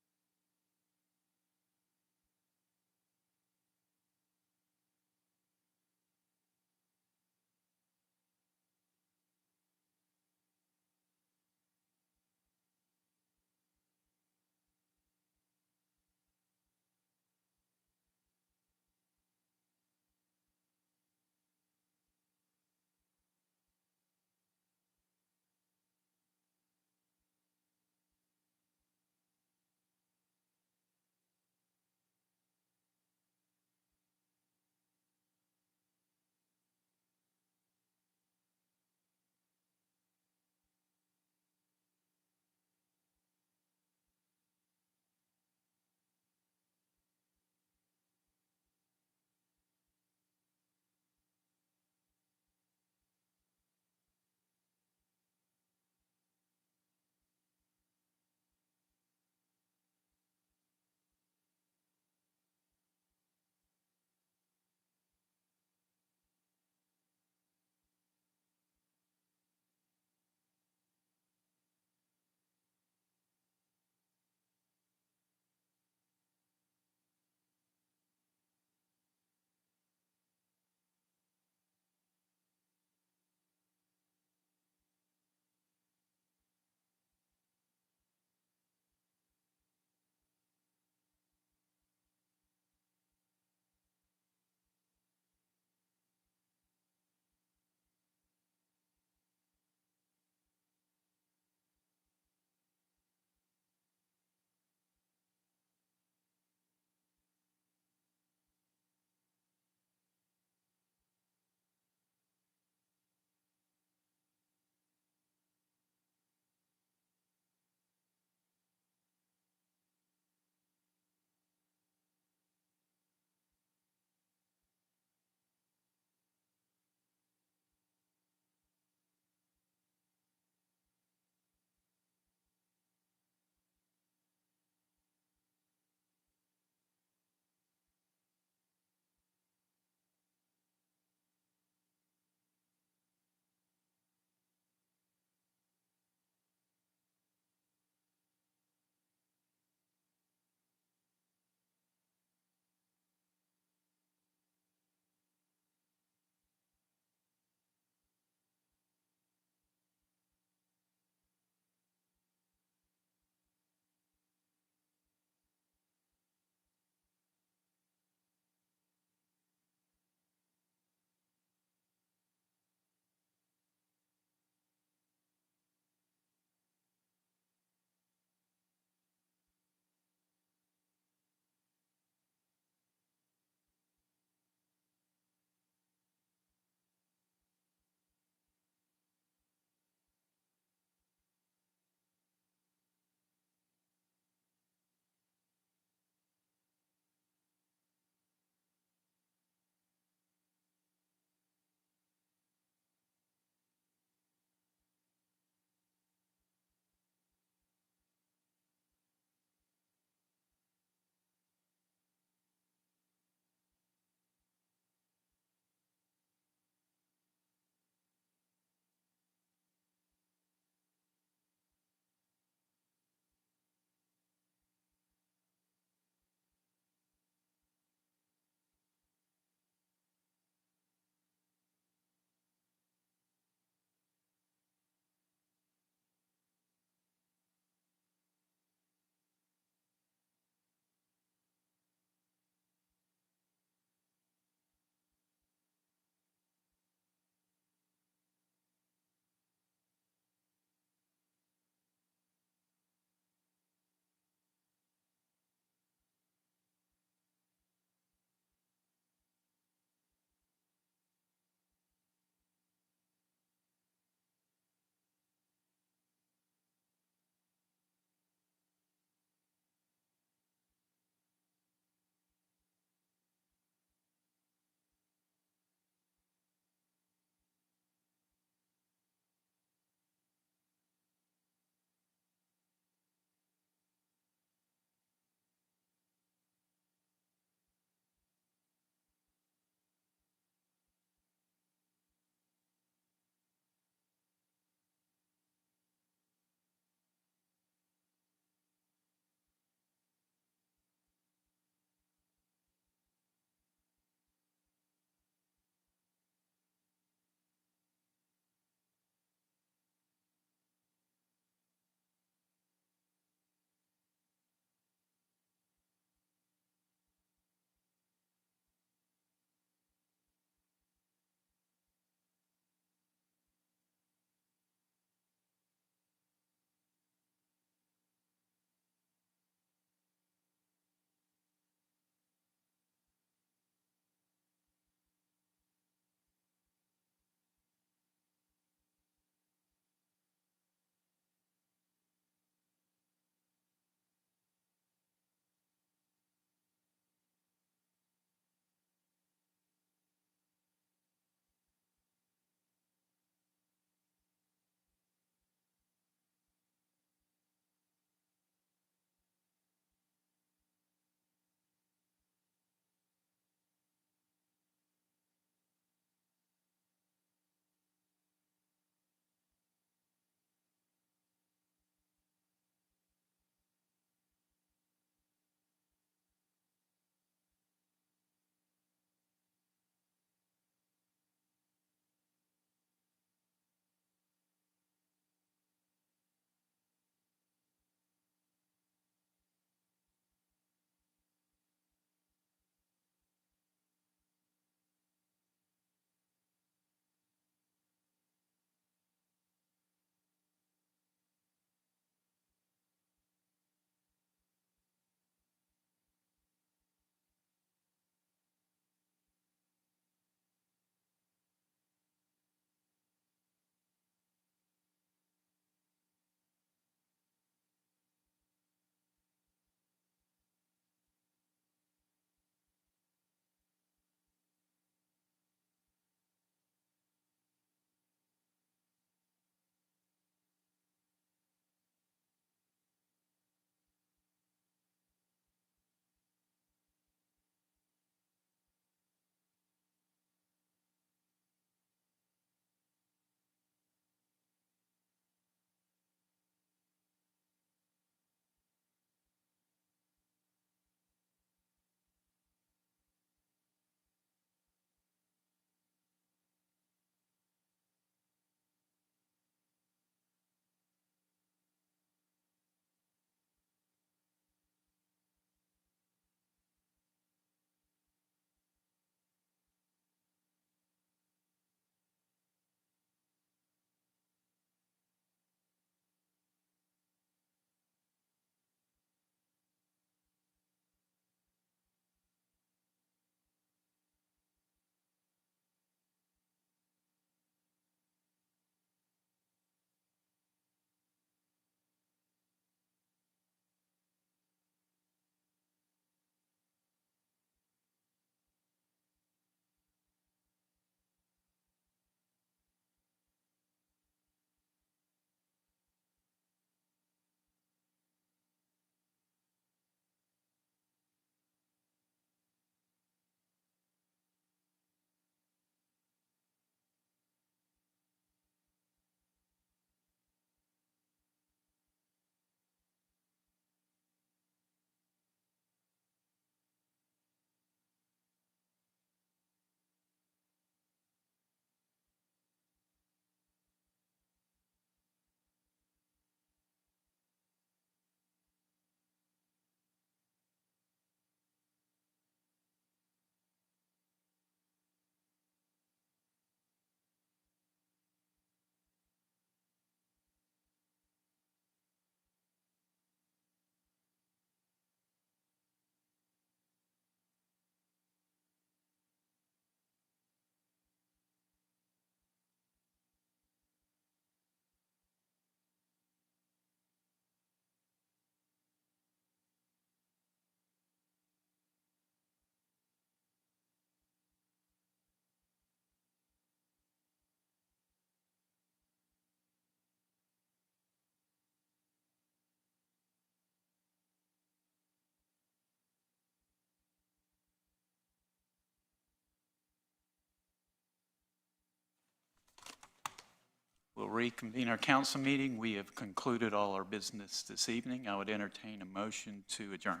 reconvene our council meeting. We have concluded all our business this evening. I would entertain a motion to adjourn.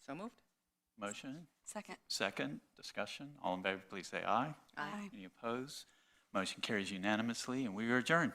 So moved? Motion? Second. Second, discussion. All in favor, please say aye. Aye. Any opposed? Motion carries unanimously, and we are adjourned.